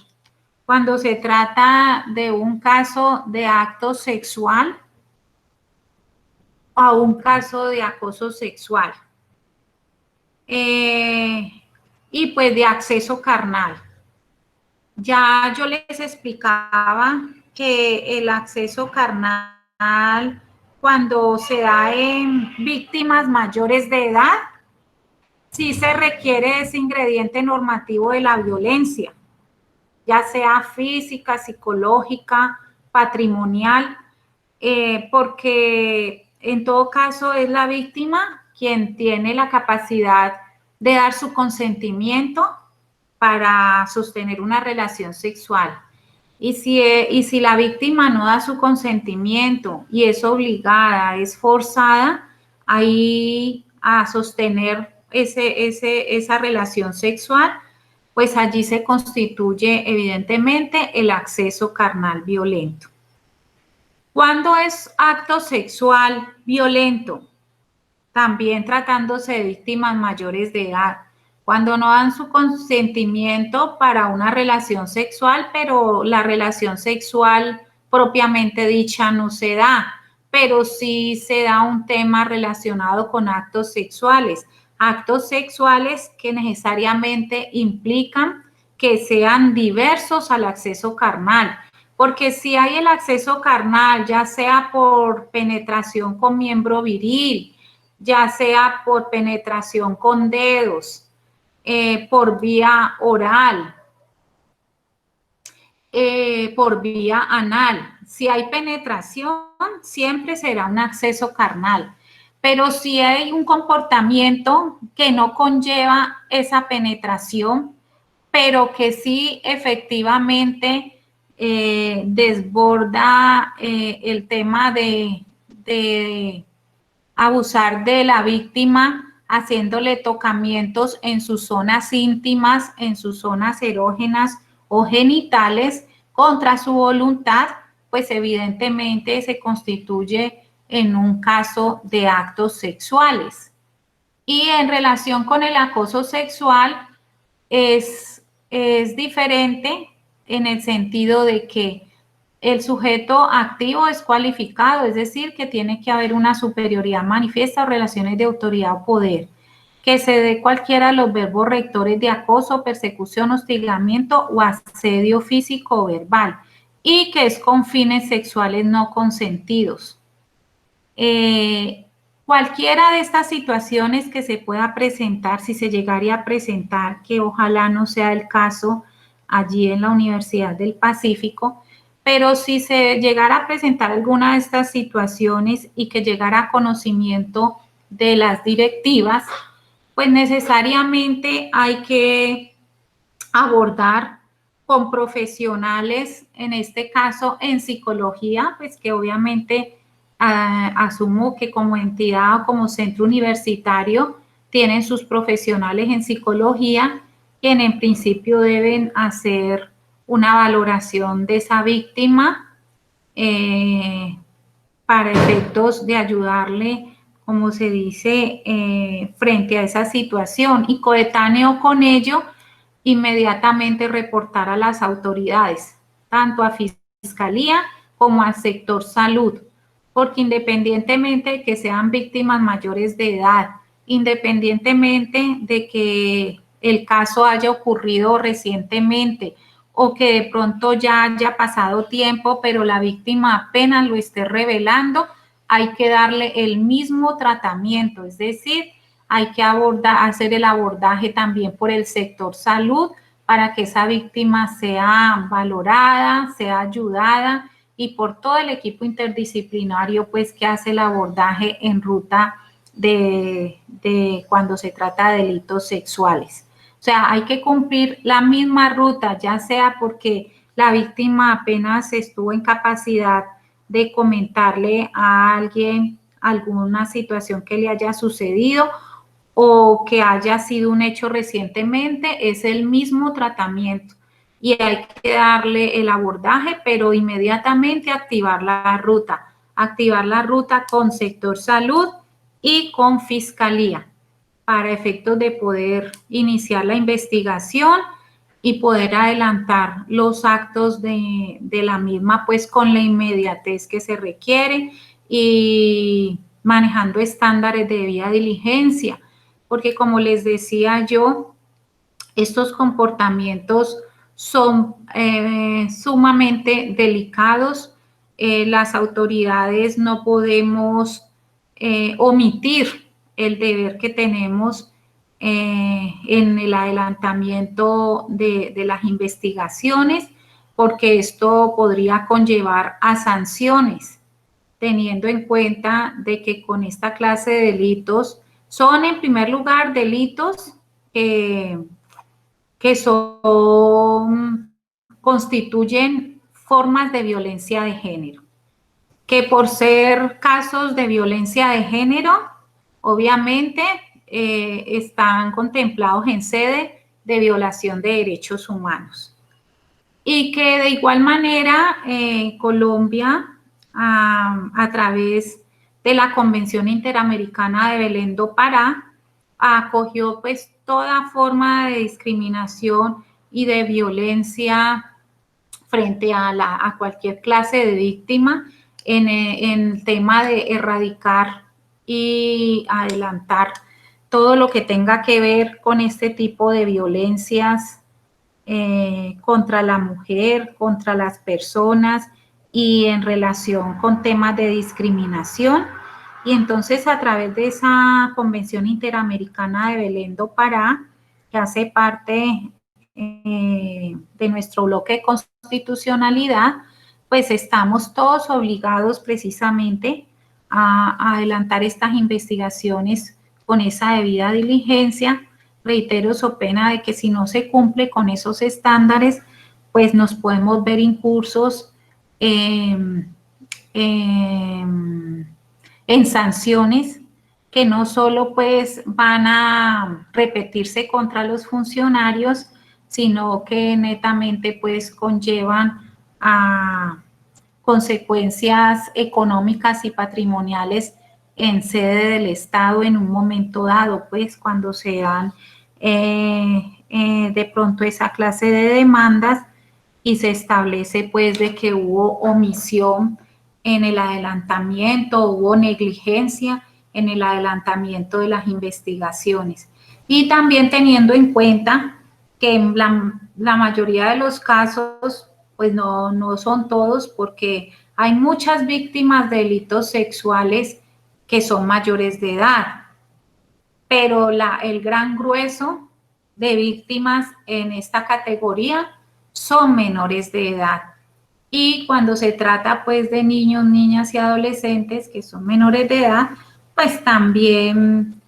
[SPEAKER 2] cuando se trata de un caso de acto sexual a un caso de acoso sexual. Y pues de acceso carnal. Ya yo les explicaba que el acceso carnal, cuando se da en víctimas mayores de edad, sí se requiere ese ingrediente normativo de la violencia, ya sea física, psicológica, patrimonial, porque en todo caso es la víctima quien tiene la capacidad de dar su consentimiento para sostener una relación sexual. Y si la víctima no da su consentimiento y es obligada, es forzada ahí a sostener esa relación sexual, pues allí se constituye evidentemente el acceso carnal violento. ¿Cuándo es acto sexual violento? También tratándose de víctimas mayores de edad, cuando no dan su consentimiento para una relación sexual, pero la relación sexual propiamente dicha no se da, pero sí se da un tema relacionado con actos sexuales que necesariamente implican que sean diversos al acceso carnal, porque si hay el acceso carnal, ya sea por penetración con miembro viril, ya sea por penetración con dedos, por vía oral, por vía anal. Si hay penetración, siempre será un acceso carnal. Pero si hay un comportamiento que no conlleva esa penetración, pero que sí efectivamente desborda el tema de abusar de la víctima haciéndole tocamientos en sus zonas íntimas, en sus zonas erógenas o genitales contra su voluntad, pues evidentemente se constituye en un caso de actos sexuales. Y en relación con el acoso sexual es diferente en el sentido de que el sujeto activo es cualificado, es decir, que tiene que haber una superioridad manifiesta o relaciones de autoridad o poder, que se dé cualquiera de los verbos rectores de acoso, persecución, hostigamiento o asedio físico o verbal, y que es con fines sexuales no consentidos. Cualquiera de estas situaciones que se pueda presentar, si se llegaría a presentar, que ojalá no sea el caso allí en la Universidad del Pacífico, pero si se llegara a presentar alguna de estas situaciones y que llegara a conocimiento de las directivas, pues necesariamente hay que abordar con profesionales, en este caso en psicología, pues que obviamente asumo que como entidad o como centro universitario tienen sus profesionales en psicología, quienes en principio deben hacer una valoración de esa víctima para efectos de ayudarle, como se dice, frente a esa situación, y coetáneo con ello, inmediatamente reportar a las autoridades, tanto a Fiscalía como al sector salud, porque independientemente de que sean víctimas mayores de edad, independientemente de que el caso haya ocurrido recientemente o que de pronto ya haya pasado tiempo, pero la víctima apenas lo esté revelando, hay que darle el mismo tratamiento, es decir, hay que hacer el abordaje también por el sector salud para que esa víctima sea valorada, sea ayudada, y por todo el equipo interdisciplinario pues que hace el abordaje en ruta de cuando se trata de delitos sexuales. O sea, hay que cumplir la misma ruta, ya sea porque la víctima apenas estuvo en capacidad de comentarle a alguien alguna situación que le haya sucedido o que haya sido un hecho recientemente, es el mismo tratamiento y hay que darle el abordaje, pero inmediatamente activar la ruta con sector salud y con fiscalía para efectos de poder iniciar la investigación y poder adelantar los actos de la misma, pues con la inmediatez que se requiere y manejando estándares de debida diligencia, porque como les decía yo, estos comportamientos son sumamente delicados. Las autoridades no podemos omitir el deber que tenemos en el adelantamiento de las investigaciones, porque esto podría conllevar a sanciones, teniendo en cuenta de que con esta clase de delitos son en primer lugar delitos que constituyen formas de violencia de género, que por ser casos de violencia de género, obviamente están contemplados en sede de violación de derechos humanos. Y que de igual manera Colombia, a través de la Convención Interamericana de Belén do Pará, acogió pues toda forma de discriminación y de violencia frente a cualquier clase de víctima en el tema de erradicar y adelantar todo lo que tenga que ver con este tipo de violencias contra la mujer, contra las personas y en relación con temas de discriminación. Y entonces a través de esa Convención Interamericana de Belén do Pará, que hace parte de nuestro bloque de constitucionalidad, pues estamos todos obligados precisamente a adelantar estas investigaciones con esa debida diligencia. Reitero, so pena de que si no se cumple con esos estándares, pues nos podemos ver incursos en sanciones que no solo pues van a repetirse contra los funcionarios, sino que netamente pues conllevan a consecuencias económicas y patrimoniales en sede del Estado en un momento dado, pues cuando se dan de pronto esa clase de demandas y se establece pues de que hubo omisión en el adelantamiento, hubo negligencia en el adelantamiento de las investigaciones. Y también teniendo en cuenta que en la mayoría de los casos, pues no son todos, porque hay muchas víctimas de delitos sexuales que son mayores de edad, pero el gran grueso de víctimas en esta categoría son menores de edad. Y cuando se trata pues de niños, niñas y adolescentes que son menores de edad, pues también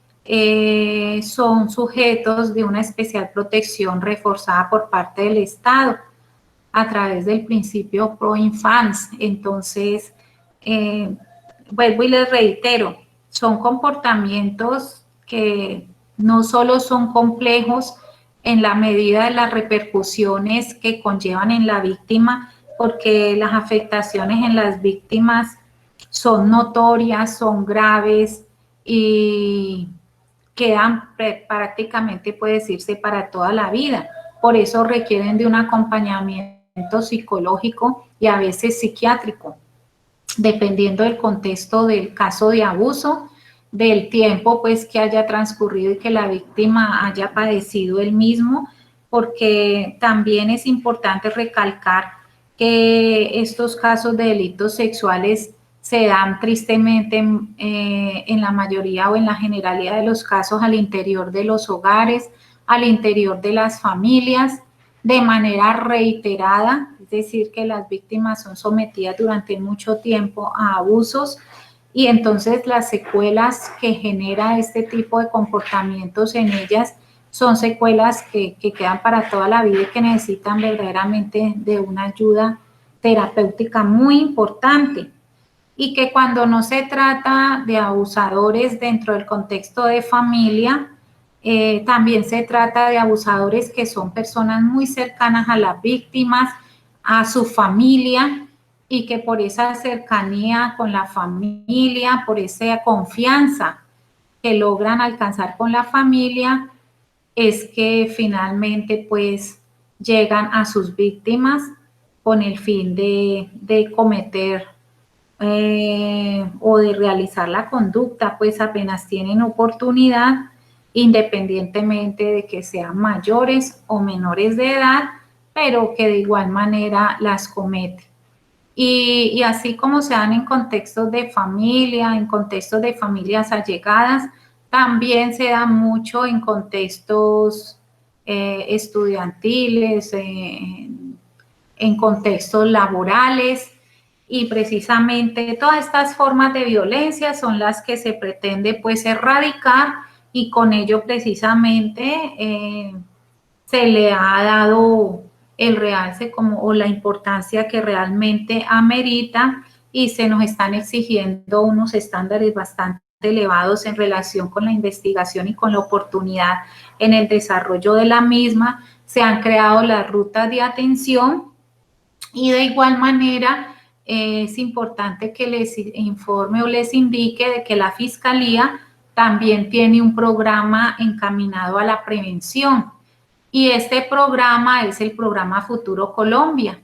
[SPEAKER 2] son sujetos de una especial protección reforzada por parte del Estado a través del principio pro infans. Entonces, vuelvo y les reitero, son comportamientos que no solo son complejos en la medida de las repercusiones que conllevan en la víctima, porque las afectaciones en las víctimas son notorias, son graves y quedan prácticamente, puede decirse, para toda la vida. Por eso requieren de un acompañamiento psicológico y a veces psiquiátrico, dependiendo del contexto del caso de abuso, del tiempo pues que haya transcurrido y que la víctima haya padecido el mismo, porque también es importante recalcar que estos casos de delitos sexuales se dan tristemente en la mayoría o en la generalidad de los casos al interior de los hogares, al interior de las familias, de manera reiterada, es decir, que las víctimas son sometidas durante mucho tiempo a abusos y entonces las secuelas que genera este tipo de comportamientos en ellas son secuelas que quedan para toda la vida y que necesitan verdaderamente de una ayuda terapéutica muy importante. Y que cuando no se trata de abusadores dentro del contexto de familia, también se trata de abusadores que son personas muy cercanas a las víctimas, a su familia, y que por esa cercanía con la familia, por esa confianza que logran alcanzar con la familia, es que finalmente pues llegan a sus víctimas con el fin de cometer o de realizar la conducta, pues apenas tienen oportunidad, independientemente de que sean mayores o menores de edad, pero que de igual manera las cometen. Y así como se dan en contextos de familia, en contextos de familias allegadas, también se da mucho en contextos estudiantiles, en contextos laborales, y precisamente todas estas formas de violencia son las que se pretende pues erradicar, y con ello precisamente se le ha dado el realce como, o la importancia que realmente amerita, y se nos están exigiendo unos estándares bastante elevados en relación con la investigación y con la oportunidad en el desarrollo de la misma. Se han creado las rutas de atención y de igual manera es importante que les informe o les indique de que la Fiscalía también tiene un programa encaminado a la prevención. Y este programa es el programa Futuro Colombia,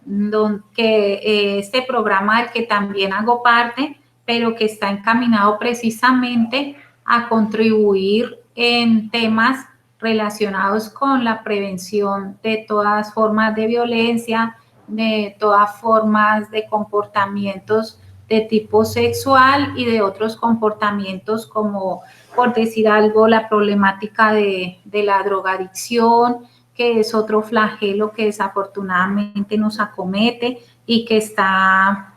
[SPEAKER 2] este programa del que también hago parte, pero que está encaminado precisamente a contribuir en temas relacionados con la prevención de todas formas de violencia, de todas formas de comportamientos de tipo sexual y de otros comportamientos como, por decir algo, la problemática de la drogadicción, que es otro flagelo que desafortunadamente nos acomete y que está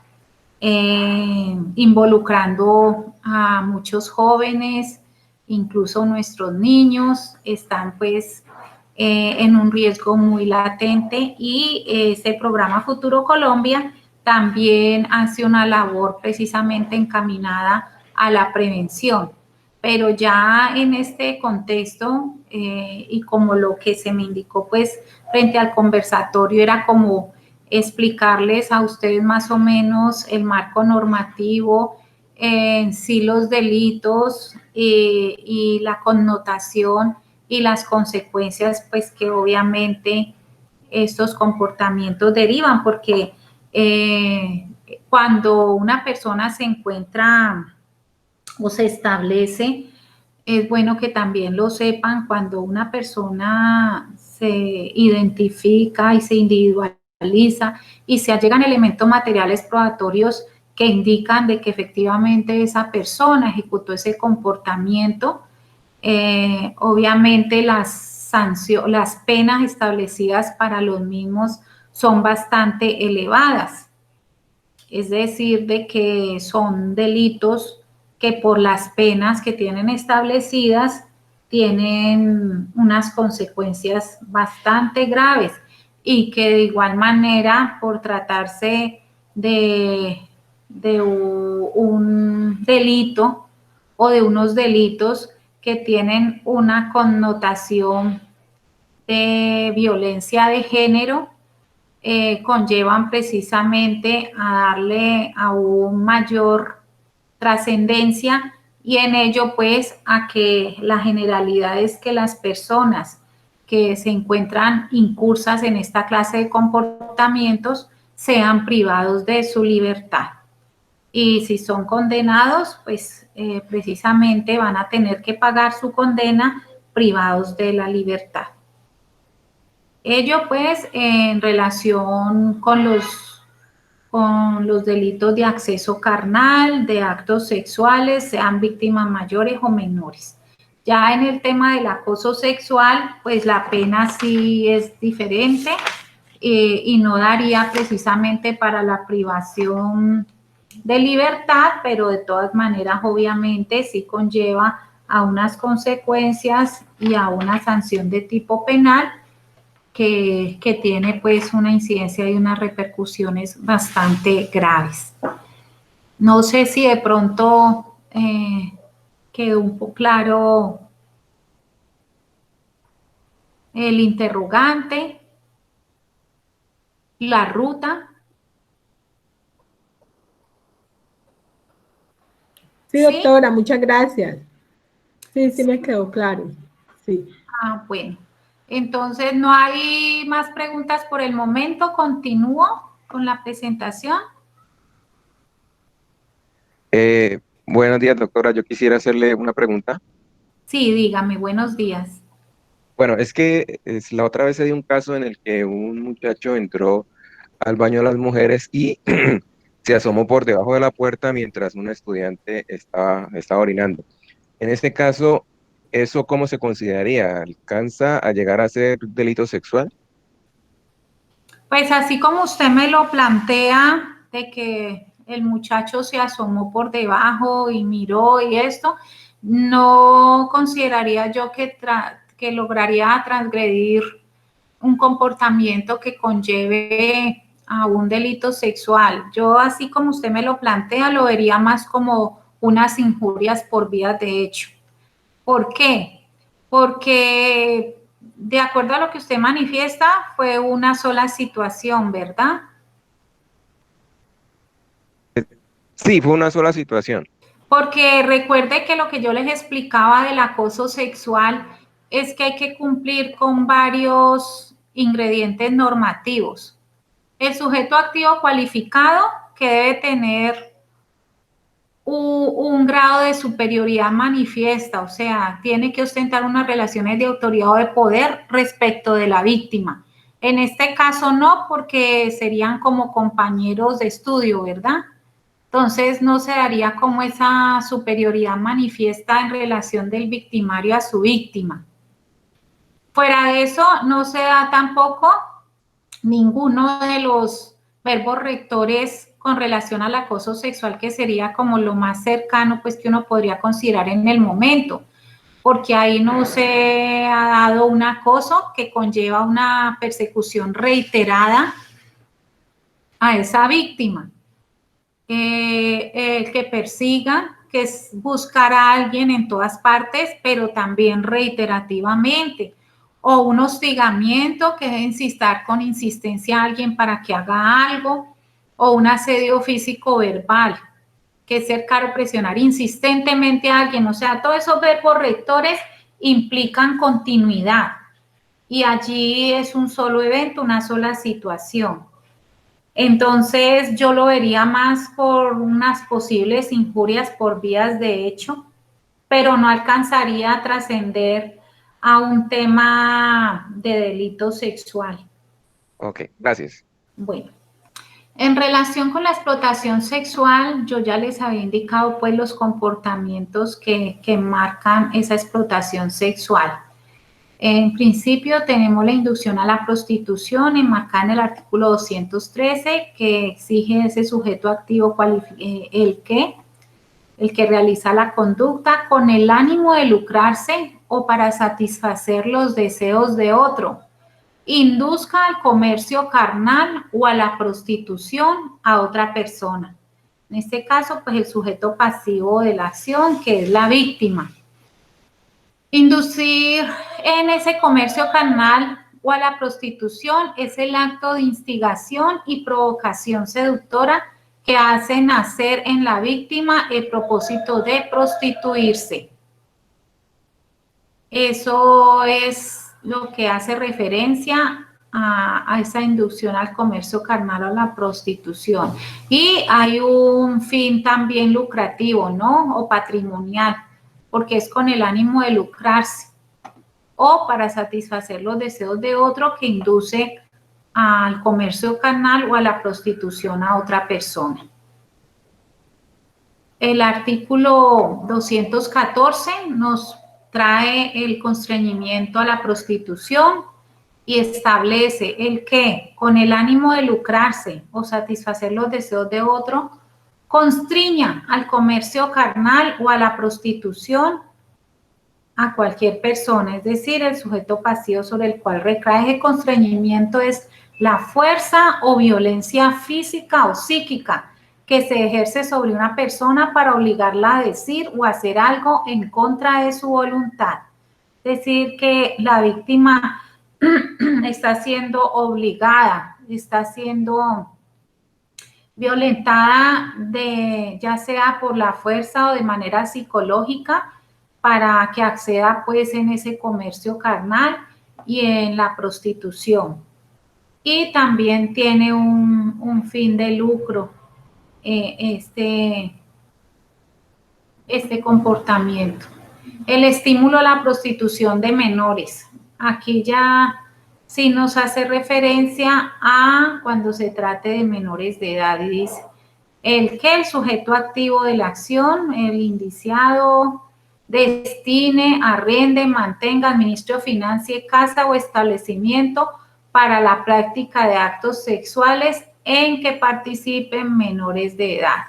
[SPEAKER 2] involucrando a muchos jóvenes, incluso nuestros niños están pues en un riesgo muy latente, y este programa Futuro Colombia también hace una labor precisamente encaminada a la prevención. Pero ya en este contexto y como lo que se me indicó pues frente al conversatorio era como explicarles a ustedes más o menos el marco normativo, en sí los delitos y la connotación y las consecuencias pues que obviamente estos comportamientos derivan, porque cuando una persona se encuentra o se establece, es bueno que también lo sepan, cuando una persona se identifica y se individualiza y se allegan elementos materiales probatorios que indican de que efectivamente esa persona ejecutó ese comportamiento. Obviamente las penas establecidas para los mismos son bastante elevadas, es decir, de que son delitos que por las penas que tienen establecidas tienen unas consecuencias bastante graves y que de igual manera por tratarse de un delito o de unos delitos que tienen una connotación de violencia de género, conllevan precisamente a darle aún mayor trascendencia y en ello pues a que la generalidad es que las personas que se encuentran incursas en esta clase de comportamientos sean privados de su libertad. Y si son condenados, pues precisamente van a tener que pagar su condena privados de la libertad. Ello pues en relación con los delitos de acceso carnal, de actos sexuales, sean víctimas mayores o menores. Ya en el tema del acoso sexual, pues la pena sí es diferente y no daría precisamente para la privación de libertad, pero de todas maneras obviamente sí conlleva a unas consecuencias y a una sanción de tipo penal que tiene pues una incidencia y unas repercusiones bastante graves. No sé si de pronto quedó un poco claro el interrogante, la ruta.
[SPEAKER 1] Sí, doctora, muchas gracias. Sí, me quedó claro. Sí.
[SPEAKER 2] Ah, bueno. Entonces, ¿no hay más preguntas por el momento? ¿Continúo con la presentación?
[SPEAKER 4] Buenos días, doctora. Yo quisiera hacerle una pregunta.
[SPEAKER 2] Sí, dígame, buenos días.
[SPEAKER 4] Bueno, es que la otra vez se dio un caso en el que un muchacho entró al baño de las mujeres y se asomó por debajo de la puerta mientras una estudiante estaba orinando. En este caso, ¿eso cómo se consideraría? ¿Alcanza a llegar a ser delito sexual?
[SPEAKER 2] Pues así como usted me lo plantea, de que el muchacho se asomó por debajo y miró y esto, no consideraría yo que lograría transgredir un comportamiento que conlleve a un delito sexual. Yo así como usted me lo plantea, lo vería más como unas injurias por vías de hecho. ¿Por qué? Porque de acuerdo a lo que usted manifiesta, fue una sola situación, ¿verdad?
[SPEAKER 4] Sí, fue una sola situación.
[SPEAKER 2] Porque recuerde que lo que yo les explicaba del acoso sexual es que hay que cumplir con varios ingredientes normativos. El sujeto activo cualificado que debe tener un grado de superioridad manifiesta, o sea, tiene que ostentar unas relaciones de autoridad o de poder respecto de la víctima. En este caso no, porque serían como compañeros de estudio, ¿verdad? Entonces no se daría como esa superioridad manifiesta en relación del victimario a su víctima. Fuera de eso, no se da tampoco ninguno de los verbos rectores con relación al acoso sexual, que sería como lo más cercano pues que uno podría considerar en el momento, porque ahí no se ha dado un acoso que conlleva una persecución reiterada a esa víctima. Que persiga, que es buscar a alguien en todas partes, pero también reiterativamente, o un hostigamiento, que es insistir con insistencia a alguien para que haga algo, o un asedio físico verbal, que es cercar o presionar insistentemente a alguien. O sea, todos esos verbos rectores implican continuidad, y allí es un solo evento, una sola situación. Entonces yo lo vería más por unas posibles injurias por vías de hecho, pero no alcanzaría a trascender a un tema de delito sexual.
[SPEAKER 4] Ok, gracias.
[SPEAKER 2] Bueno, En relación con la explotación sexual, yo ya les había indicado pues los comportamientos que marcan esa explotación sexual. En principio tenemos la inducción a la prostitución enmarcada en el artículo 213 que exige ese sujeto activo el que realiza la conducta con el ánimo de lucrarse o para satisfacer los deseos de otro. Induzca al comercio carnal o a la prostitución a otra persona. En este caso, pues el sujeto pasivo de la acción, que es la víctima. Inducir en ese comercio carnal o a la prostitución es el acto de instigación y provocación seductora que hace nacer en la víctima el propósito de prostituirse. Eso es lo que hace referencia a esa inducción al comercio carnal o a la prostitución. Y hay un fin también lucrativo, ¿no? O patrimonial, porque es con el ánimo de lucrarse o para satisfacer los deseos de otro que induce al comercio carnal o a la prostitución a otra persona. El artículo 214 nos trae el constreñimiento a la prostitución y establece el que, con el ánimo de lucrarse o satisfacer los deseos de otro, constriña al comercio carnal o a la prostitución a cualquier persona, es decir, el sujeto pasivo sobre el cual recae ese constreñimiento es la fuerza o violencia física o psíquica que se ejerce sobre una persona para obligarla a decir o hacer algo en contra de su voluntad. Es decir, que la víctima está siendo obligada, está siendo violentada ya sea por la fuerza o de manera psicológica para que acceda pues en ese comercio carnal y en la prostitución. Y también tiene un fin de lucro este comportamiento. El estímulo a la prostitución de menores. Aquí ya sí nos hace referencia a cuando se trate de menores de edad y dice el sujeto activo de la acción, el indiciado, destine, arrende, mantenga, administre o financie casa o establecimiento para la práctica de actos sexuales en que participen menores de edad.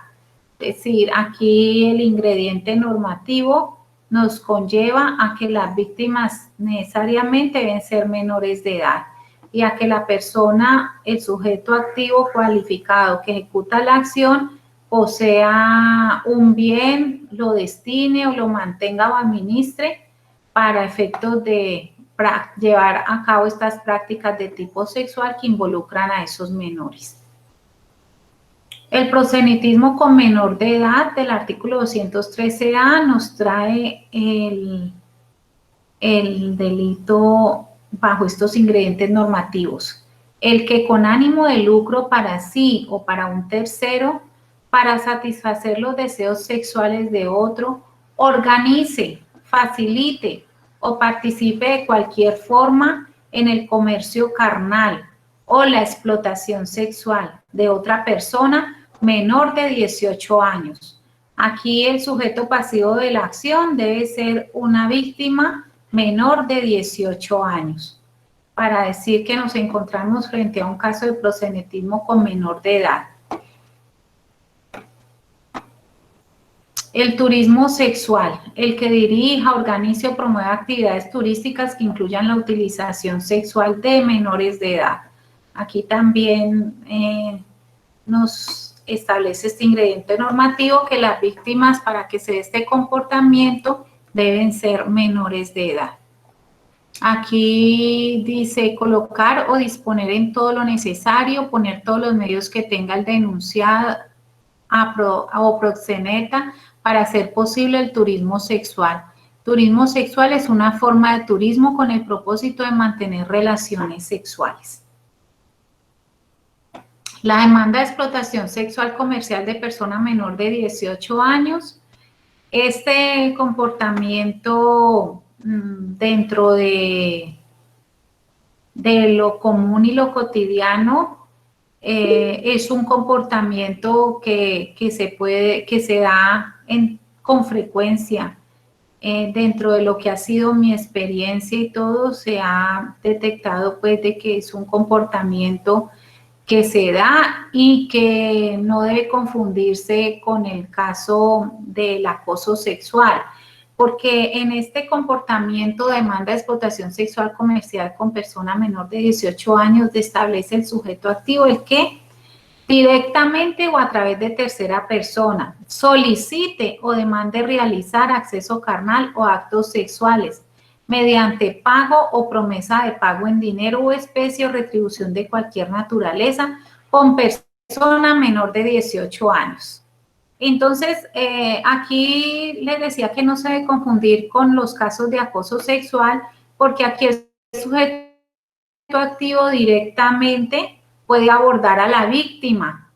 [SPEAKER 2] Es decir, aquí el ingrediente normativo nos conlleva a que las víctimas necesariamente deben ser menores de edad y a que la persona, el sujeto activo cualificado que ejecuta la acción, posea un bien, lo destine o lo mantenga o administre para efectos de llevar a cabo estas prácticas de tipo sexual que involucran a esos menores. El proselitismo con menor de edad del artículo 213A nos trae el delito bajo estos ingredientes normativos. El que con ánimo de lucro para sí o para un tercero, para satisfacer los deseos sexuales de otro, organice, facilite o participe de cualquier forma en el comercio carnal o la explotación sexual de otra persona menor de 18 años. Aquí el sujeto pasivo de la acción debe ser una víctima menor de 18 años, para decir que nos encontramos frente a un caso de proxenetismo con menor de edad. El turismo sexual, el que dirija, organice o promueva actividades turísticas que incluyan la utilización sexual de menores de edad. Aquí también nos establece este ingrediente normativo que las víctimas para que se dé este comportamiento deben ser menores de edad. Aquí dice colocar o disponer en todo lo necesario, poner todos los medios que tenga el denunciado o proxeneta para hacer posible el turismo sexual. Turismo sexual es una forma de turismo con el propósito de mantener relaciones sexuales. La demanda de explotación sexual comercial de persona menor de 18 años. Este comportamiento dentro de lo común y lo cotidiano es un comportamiento que se da con frecuencia. Dentro de lo que ha sido mi experiencia y todo, se ha detectado pues de que es un comportamiento que se da y que no debe confundirse con el caso del acoso sexual, porque en este comportamiento de demanda de explotación sexual comercial con persona menor de 18 años establece el sujeto activo el que directamente o a través de tercera persona solicite o demande realizar acceso carnal o actos sexuales mediante pago o promesa de pago en dinero o especie o retribución de cualquier naturaleza con persona menor de 18 años. Entonces, aquí les decía que no se debe confundir con los casos de acoso sexual, porque aquí el sujeto activo directamente puede abordar a la víctima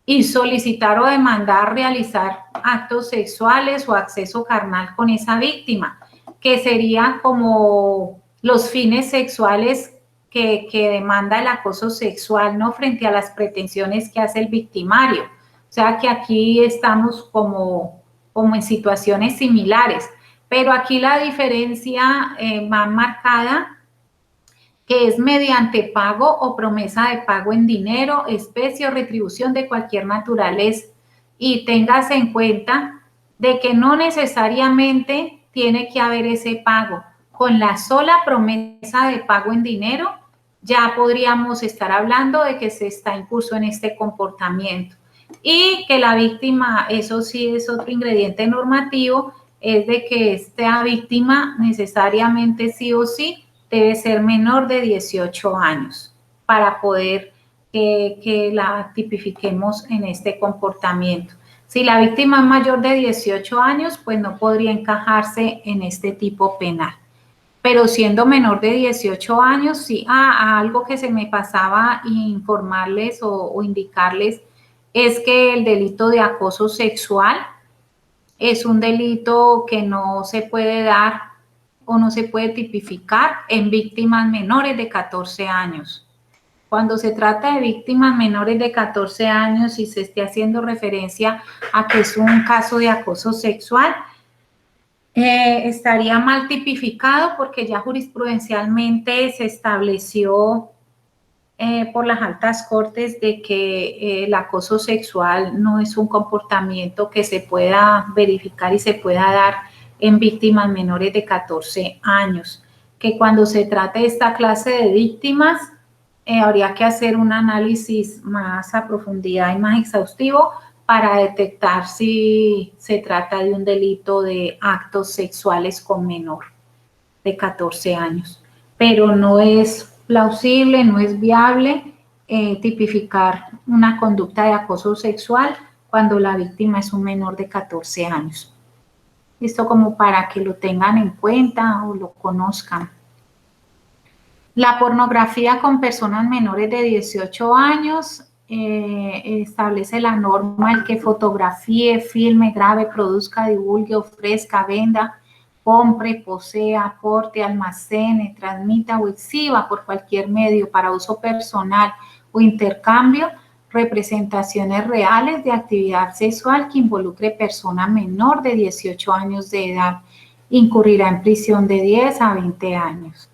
[SPEAKER 2] y solicitar o demandar realizar actos sexuales o acceso carnal con esa víctima, que sería como los fines sexuales que demanda el acoso sexual, ¿no? Frente a las pretensiones que hace el victimario. O sea que aquí estamos como en situaciones similares, pero aquí la diferencia más marcada, que es mediante pago o promesa de pago en dinero, especie o retribución de cualquier naturaleza. Y téngase en cuenta de que no necesariamente tiene que haber ese pago. Con la sola promesa de pago en dinero, ya podríamos estar hablando de que se está en curso en este comportamiento. Y que la víctima, eso sí es otro ingrediente normativo, es de que esta víctima necesariamente sí o sí debe ser menor de 18 años para poder que la tipifiquemos en este comportamiento. Si la víctima es mayor de 18 años, pues no podría encajarse en este tipo penal. Pero siendo menor de 18 años, sí. Algo que se me pasaba informarles o indicarles es que el delito de acoso sexual es un delito que no se puede dar o no se puede tipificar en víctimas menores de 14 años. Cuando se trata de víctimas menores de 14 años y se esté haciendo referencia a que es un caso de acoso sexual, estaría mal tipificado porque ya jurisprudencialmente se estableció por las altas cortes de que el acoso sexual no es un comportamiento que se pueda verificar y se pueda dar en víctimas menores de 14 años, que cuando se trate de esta clase de víctimas habría que hacer un análisis más a profundidad y más exhaustivo para detectar si se trata de un delito de actos sexuales con menor de 14 años, pero no es plausible, no es viable tipificar una conducta de acoso sexual cuando la víctima es un menor de 14 años. Esto como para que lo tengan en cuenta o lo conozcan. La pornografía con personas menores de 18 años establece la norma el que fotografíe, filme, grabe, produzca, divulgue, ofrezca, venda, compre, posea, aporte, almacene, transmita o exhiba por cualquier medio para uso personal o intercambio representaciones reales de actividad sexual que involucre persona menor de 18 años de edad. Incurrirá en prisión de 10 a 20 años.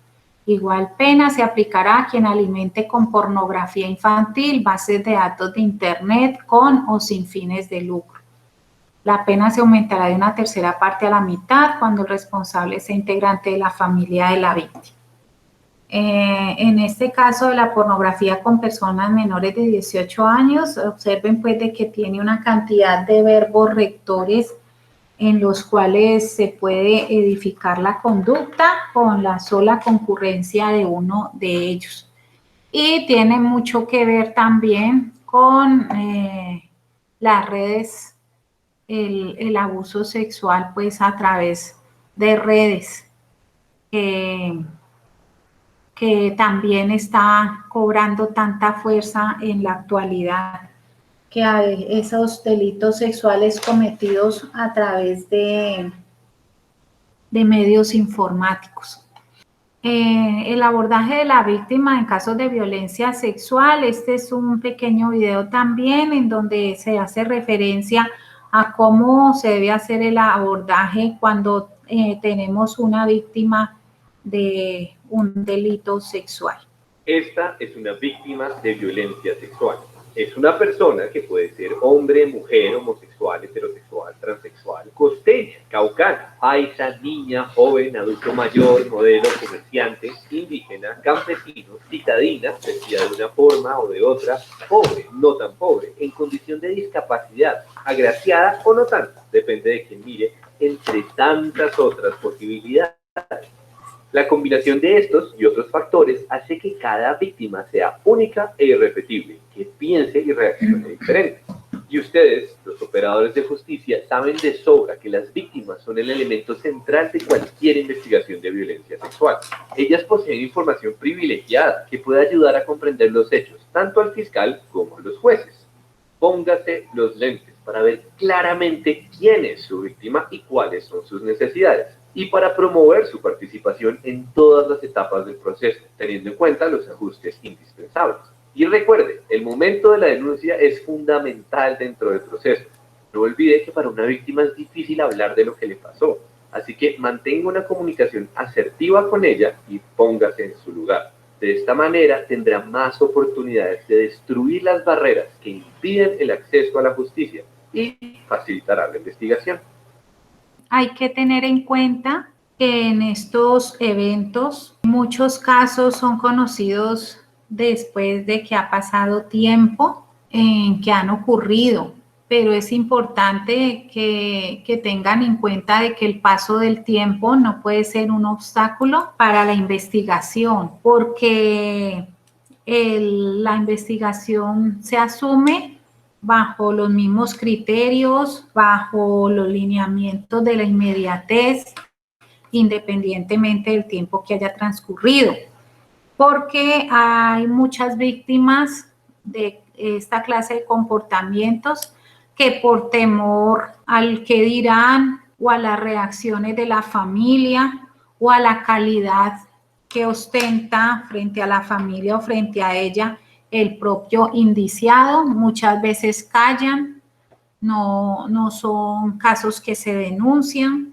[SPEAKER 2] Igual pena se aplicará a quien alimente con pornografía infantil bases de datos de internet con o sin fines de lucro. La pena se aumentará de una tercera parte a la mitad cuando el responsable sea integrante de la familia de la víctima. En este caso de la pornografía con personas menores de 18 años, observen pues de que tiene una cantidad de verbos rectores en los cuales se puede edificar la conducta con la sola concurrencia de uno de ellos. Y tiene mucho que ver también con las redes, el abuso sexual pues a través de redes, que también está cobrando tanta fuerza en la actualidad, que hay esos delitos sexuales cometidos a través de medios informáticos. El abordaje de la víctima en casos de violencia sexual. Este es un pequeño video también en donde se hace referencia a cómo se debe hacer el abordaje cuando tenemos una víctima de un delito sexual.
[SPEAKER 3] Esta es una víctima de violencia sexual. Es una persona que puede ser hombre, mujer, homosexual, heterosexual, transexual, costeña, caucana, paisa, niña, joven, adulto mayor, modelo, comerciante, indígena, campesino, citadina, vestida de una forma o de otra, pobre, no tan pobre, en condición de discapacidad, agraciada o no tanto, depende de quien mire, entre tantas otras posibilidades. La combinación de estos y otros factores hace que cada víctima sea única e irrepetible, que piense y reaccione diferente. Y ustedes, los operadores de justicia, saben de sobra que las víctimas son el elemento central de cualquier investigación de violencia sexual. Ellas poseen información privilegiada que puede ayudar a comprender los hechos, tanto al fiscal como a los jueces. Póngase los lentes para ver claramente quién es su víctima y cuáles son sus necesidades, y para promover su participación en todas las etapas del proceso, teniendo en cuenta los ajustes indispensables. Y recuerde, el momento de la denuncia es fundamental dentro del proceso. No olvide que para una víctima es difícil hablar de lo que le pasó, así que mantenga una comunicación asertiva con ella y póngase en su lugar. De esta manera tendrá más oportunidades de destruir las barreras que impiden el acceso a la justicia y facilitará la investigación.
[SPEAKER 2] Hay que tener en cuenta que en estos eventos muchos casos son conocidos después de que ha pasado tiempo en que han ocurrido, pero es importante que tengan en cuenta de que el paso del tiempo no puede ser un obstáculo para la investigación, porque la investigación se asume bajo los mismos criterios, bajo los lineamientos de la inmediatez, independientemente del tiempo que haya transcurrido, porque hay muchas víctimas de esta clase de comportamientos que por temor al que dirán o a las reacciones de la familia o a la calidad que ostenta frente a la familia o frente a ella el propio indiciado, muchas veces callan, no son casos que se denuncian.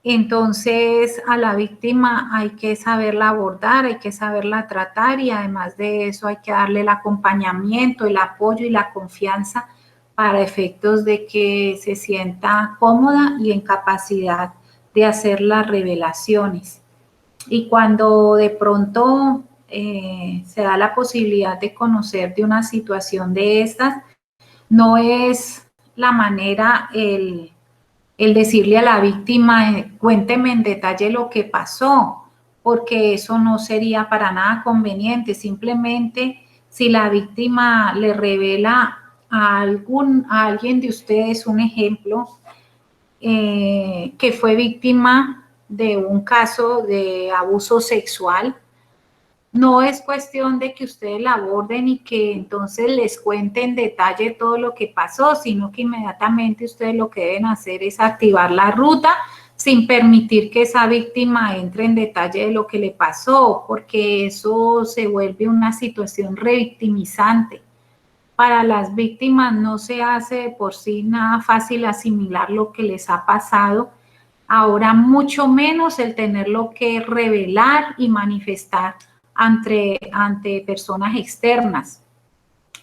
[SPEAKER 2] Entonces a la víctima hay que saberla abordar, hay que saberla tratar, y además de eso hay que darle el acompañamiento, el apoyo y la confianza para efectos de que se sienta cómoda y en capacidad de hacer las revelaciones. Y cuando de pronto se da la posibilidad de conocer de una situación de estas, no es la manera el decirle a la víctima, cuénteme en detalle lo que pasó, porque eso no sería para nada conveniente. Simplemente si la víctima le revela a alguien de ustedes un ejemplo, que fue víctima de un caso de abuso sexual, no es cuestión de que ustedes la aborden y que entonces les cuente en detalle todo lo que pasó, sino que inmediatamente ustedes lo que deben hacer es activar la ruta sin permitir que esa víctima entre en detalle de lo que le pasó, porque eso se vuelve una situación revictimizante. Para las víctimas no se hace de por sí nada fácil asimilar lo que les ha pasado, ahora mucho menos el tenerlo que revelar y manifestar ante personas externas.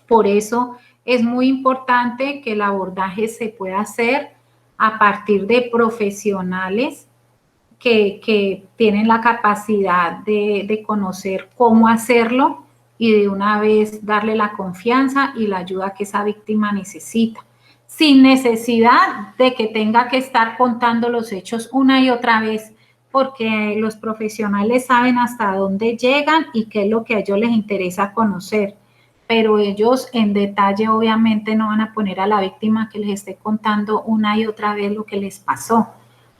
[SPEAKER 2] Por eso es muy importante que el abordaje se pueda hacer a partir de profesionales que tienen la capacidad de conocer cómo hacerlo y de una vez darle la confianza y la ayuda que esa víctima necesita, sin necesidad de que tenga que estar contando los hechos una y otra vez, porque los profesionales saben hasta dónde llegan y qué es lo que a ellos les interesa conocer, pero ellos en detalle obviamente no van a poner a la víctima que les esté contando una y otra vez lo que les pasó,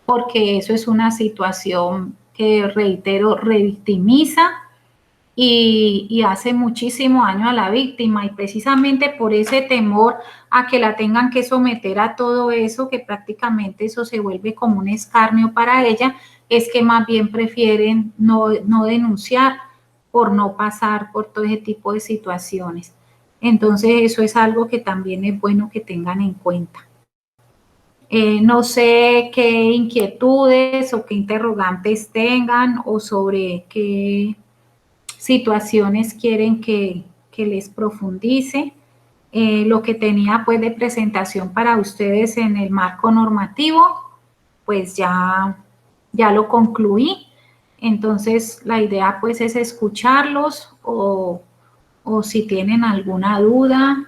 [SPEAKER 2] porque eso es una situación que, reitero, revictimiza y hace muchísimo daño a la víctima, y precisamente por ese temor a que la tengan que someter a todo eso, que prácticamente eso se vuelve como un escarnio para ella, es que más bien prefieren no denunciar por no pasar por todo ese tipo de situaciones. Entonces eso es algo que también es bueno que tengan en cuenta. No sé qué inquietudes o qué interrogantes tengan, o sobre qué situaciones quieren que les profundice. Lo que tenía pues de presentación para ustedes en el marco normativo, pues ya lo concluí. Entonces la idea pues es escucharlos, o si tienen alguna duda,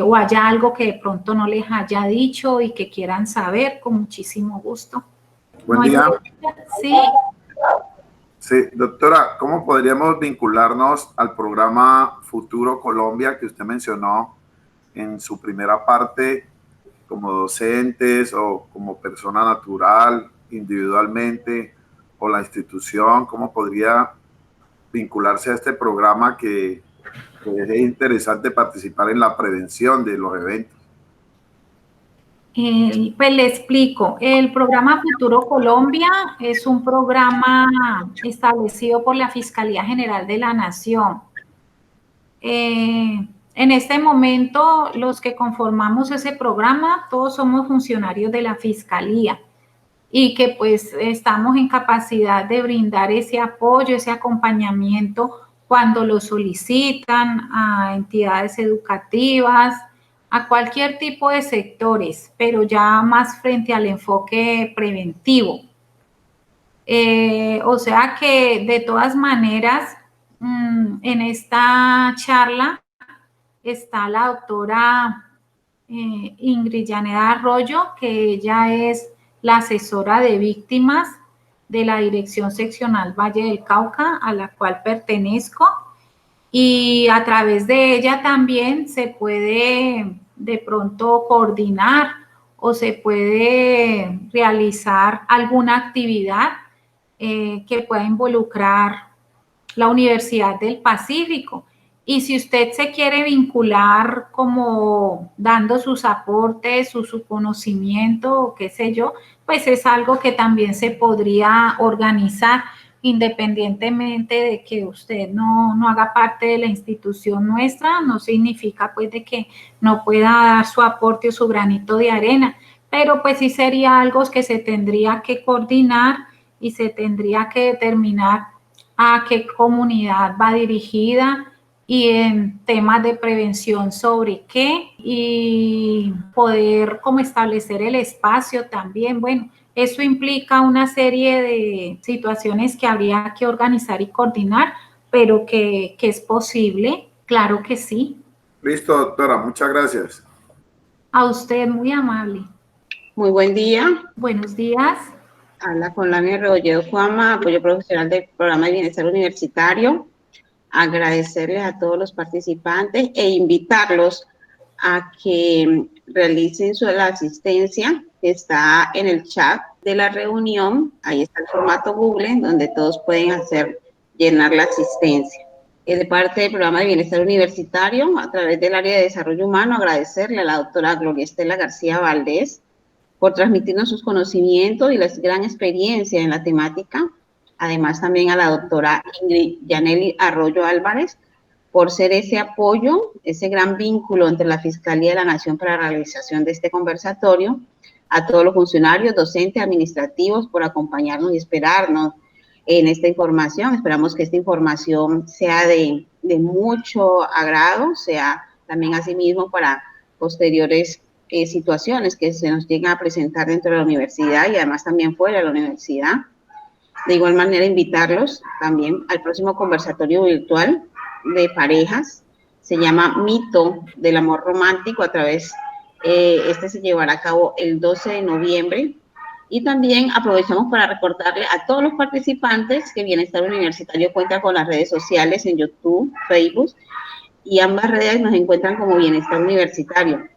[SPEAKER 2] o haya algo que de pronto no les haya dicho y que quieran saber, con muchísimo gusto.
[SPEAKER 5] Buen día.
[SPEAKER 2] Sí.
[SPEAKER 5] Sí, doctora, ¿cómo podríamos vincularnos al programa Futuro Colombia que usted mencionó en su primera parte, como docentes o como persona natural, individualmente, o la institución? ¿Cómo podría vincularse a este programa que es interesante participar en la prevención de los eventos?
[SPEAKER 2] Pues le explico. El programa Futuro Colombia es un programa establecido por la Fiscalía General de la Nación. En este momento, los que conformamos ese programa, todos somos funcionarios de la Fiscalía, y que pues estamos en capacidad de brindar ese apoyo, ese acompañamiento cuando lo solicitan a entidades educativas, a cualquier tipo de sectores, pero ya más frente al enfoque preventivo. O sea que de todas maneras, en esta charla está la doctora Ingrid Llaneda Arroyo, que ella es la asesora de víctimas de la Dirección Seccional Valle del Cauca, a la cual pertenezco, y a través de ella también se puede de pronto coordinar o se puede realizar alguna actividad que pueda involucrar la Universidad del Pacífico. Y si usted se quiere vincular como dando sus aportes, su conocimiento, o qué sé yo, pues es algo que también se podría organizar, independientemente de que usted no haga parte de la institución nuestra. No significa pues de que no pueda dar su aporte o su granito de arena, pero pues sí sería algo que se tendría que coordinar y se tendría que determinar a qué comunidad va dirigida, y en temas de prevención sobre qué, y poder como establecer el espacio también. Bueno, eso implica una serie de situaciones que habría que organizar y coordinar, pero que es posible, claro que sí.
[SPEAKER 5] Listo, doctora, muchas gracias.
[SPEAKER 2] A usted, muy amable.
[SPEAKER 6] Muy buen día.
[SPEAKER 2] Buenos días.
[SPEAKER 6] Habla con Lania Rebolledo Juama, apoyo profesional del Programa de Bienestar Universitario. Agradecerles a todos los participantes e invitarlos a que realicen la asistencia que está en el chat de la reunión. Ahí está el formato Google, donde todos pueden llenar la asistencia. De parte del Programa de Bienestar Universitario, a través del área de desarrollo humano, agradecerle a la doctora Gloria Estela García Valdés por transmitirnos sus conocimientos y la gran experiencia en la temática. Además, también a la doctora Ingrid Yaneli Arroyo Álvarez por ser ese apoyo, ese gran vínculo entre la Fiscalía de la Nación para la realización de este conversatorio. A todos los funcionarios, docentes, administrativos, por acompañarnos y esperarnos en esta información. Esperamos que esta información sea de mucho agrado, sea también asimismo para posteriores situaciones que se nos lleguen a presentar dentro de la universidad y además también fuera de la universidad. De igual manera, invitarlos también al próximo conversatorio virtual de parejas. Se llama Mito del Amor Romántico. Este se llevará a cabo el 12 de noviembre. Y también aprovechamos para recordarle a todos los participantes que Bienestar Universitario cuenta con las redes sociales en YouTube, Facebook, y ambas redes nos encuentran como Bienestar Universitario.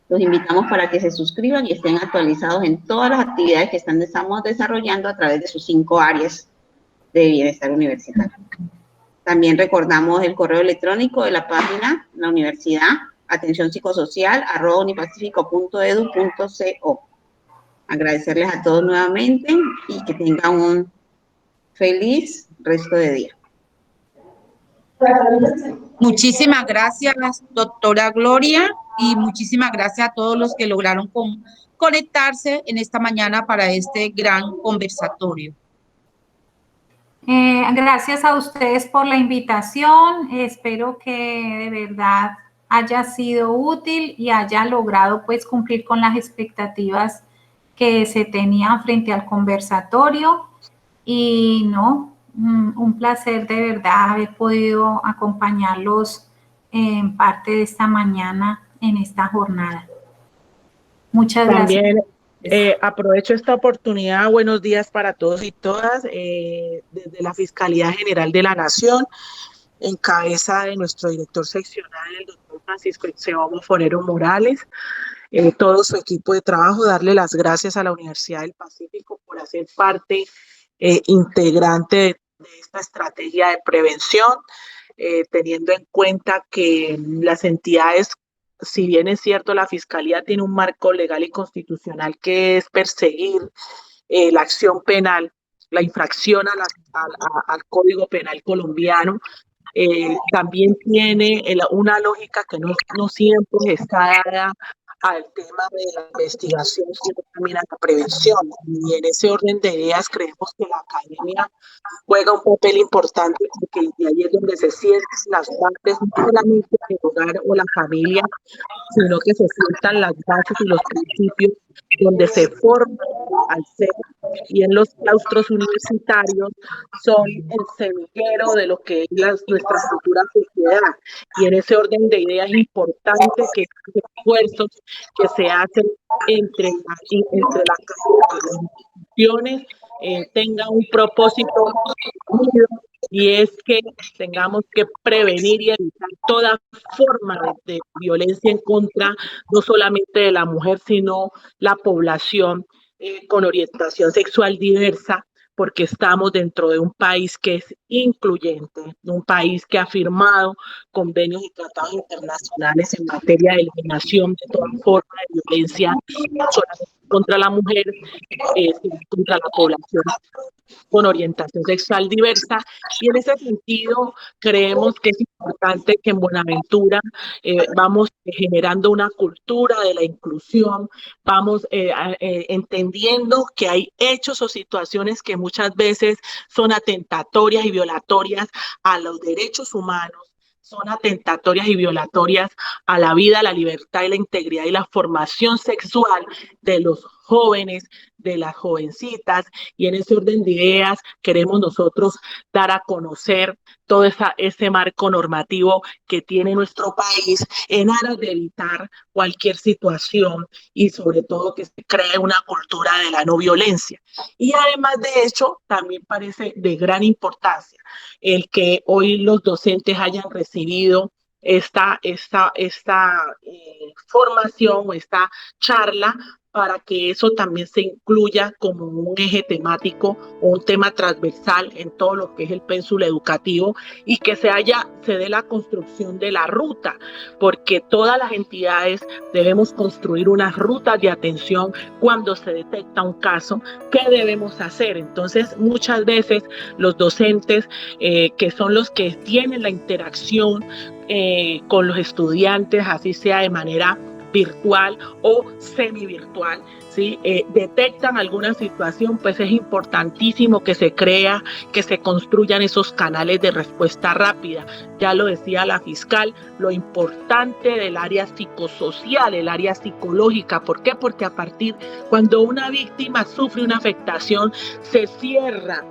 [SPEAKER 6] Los invitamos para que se suscriban y estén actualizados en todas las actividades que estamos desarrollando a través de sus 5 áreas de bienestar universitario. También recordamos el correo electrónico de la página de la universidad, atencionpsicosocial@unipacifico.edu.co. Agradecerles a todos nuevamente y que tengan un feliz resto de día.
[SPEAKER 7] Muchísimas gracias, doctora Gloria, y muchísimas gracias a todos los que lograron conectarse en esta mañana para este gran conversatorio.
[SPEAKER 2] Gracias a ustedes por la invitación. Espero que de verdad haya sido útil y haya logrado pues cumplir con las expectativas que se tenían frente al conversatorio. Y no, un placer de verdad haber podido acompañarlos en parte de esta mañana en esta jornada. Muchas gracias.
[SPEAKER 8] También aprovecho esta oportunidad. Buenos días para todos y todas. Desde la Fiscalía General de la Nación, en cabeza de nuestro director seccional, el doctor Francisco Ixeomo Forero Morales, todo su equipo de trabajo, darle las gracias a la Universidad del Pacífico por hacer parte integrante de esta estrategia de prevención, teniendo en cuenta que las entidades, si bien es cierto, la Fiscalía tiene un marco legal y constitucional que es perseguir la acción penal, la infracción al Código Penal colombiano, también tiene una lógica que no siempre está dada al tema de la investigación, sino también a la prevención. Y en ese orden de ideas creemos que la academia juega un papel importante, porque de ahí es donde se sientan las partes, no solamente el hogar o la familia, sino que se sientan las bases y los principios donde se forman al ser, y en los claustros universitarios son el semillero de lo que es nuestra futura sociedad. Y en ese orden de ideas es importante que estos esfuerzos que se hacen entre las instituciones tengan un propósito unido, y es que tengamos que prevenir y evitar toda forma de violencia en contra no solamente de la mujer, sino la población con orientación sexual diversa, porque estamos dentro de un país que es incluyente, un país que ha firmado convenios y tratados internacionales en materia de eliminación de toda forma de violencia, no solamente contra la mujer, sino contra la población con orientación sexual diversa. Y en ese sentido creemos que es importante que en Buenaventura vamos generando una cultura de la inclusión, vamos entendiendo que hay hechos o situaciones que muchas veces son atentatorias y violatorias a los derechos humanos, son atentatorias y violatorias a la vida, a la libertad y la integridad y la formación sexual de los jóvenes, de las jovencitas, y en ese orden de ideas queremos nosotros dar a conocer todo ese marco normativo que tiene nuestro país en aras de evitar cualquier situación y sobre todo que se cree una cultura de la no violencia. Y además de hecho, también parece de gran importancia el que hoy los docentes hayan recibido esta formación o esta charla, para que eso también se incluya como un eje temático o un tema transversal en todo lo que es el pénsul educativo, y que se dé la construcción de la ruta, porque todas las entidades debemos construir unas rutas de atención cuando se detecta un caso. ¿Qué debemos hacer? Entonces, muchas veces los docentes, que son los que tienen la interacción con los estudiantes, así sea de manera virtual o semivirtual, ¿sí? Detectan alguna situación, pues es importantísimo que se construyan esos canales de respuesta rápida. Ya lo decía la fiscal, lo importante del área psicosocial, el área psicológica. ¿Por qué? Porque a partir, cuando una víctima sufre una afectación, se cierra.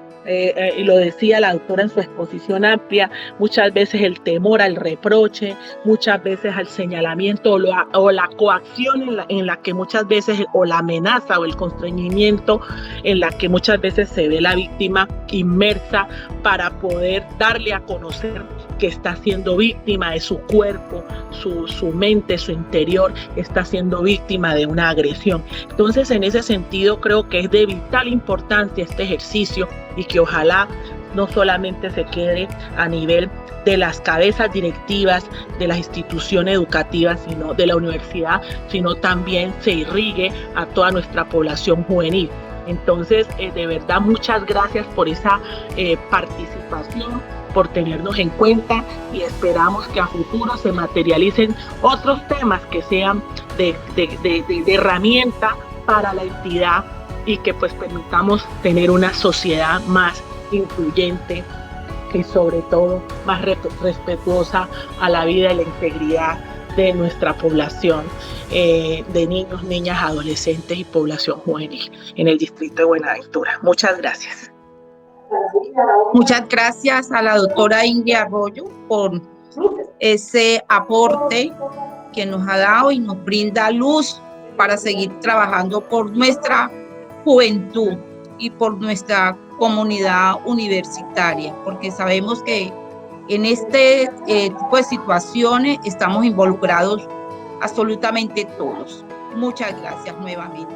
[SPEAKER 8] Y lo decía la doctora en su exposición amplia, muchas veces el temor al reproche, muchas veces al señalamiento o la coacción en la que muchas veces, o la amenaza o el constreñimiento en la que muchas veces se ve la víctima inmersa, para poder darle a conocer que está siendo víctima de su cuerpo, su mente, su interior, está siendo víctima de una agresión. Entonces, en ese sentido, creo que es de vital importancia este ejercicio, y que ojalá no solamente se quede a nivel de las cabezas directivas de las instituciones educativas, sino de la universidad, sino también se irrigue a toda nuestra población juvenil. Entonces, de verdad, muchas gracias por esa participación, por tenernos en cuenta, y esperamos que a futuro se materialicen otros temas que sean de herramienta para la entidad y que pues permitamos tener una sociedad más incluyente y sobre todo más respetuosa a la vida y la integridad de nuestra población, de niños, niñas, adolescentes y población juvenil en el distrito de Buenaventura. Muchas gracias.
[SPEAKER 7] Muchas gracias a la doctora Ingrid Arroyo por ese aporte que nos ha dado y nos brinda luz para seguir trabajando por nuestra juventud y por nuestra comunidad universitaria, porque sabemos que en este tipo de situaciones estamos involucrados absolutamente todos. Muchas gracias nuevamente.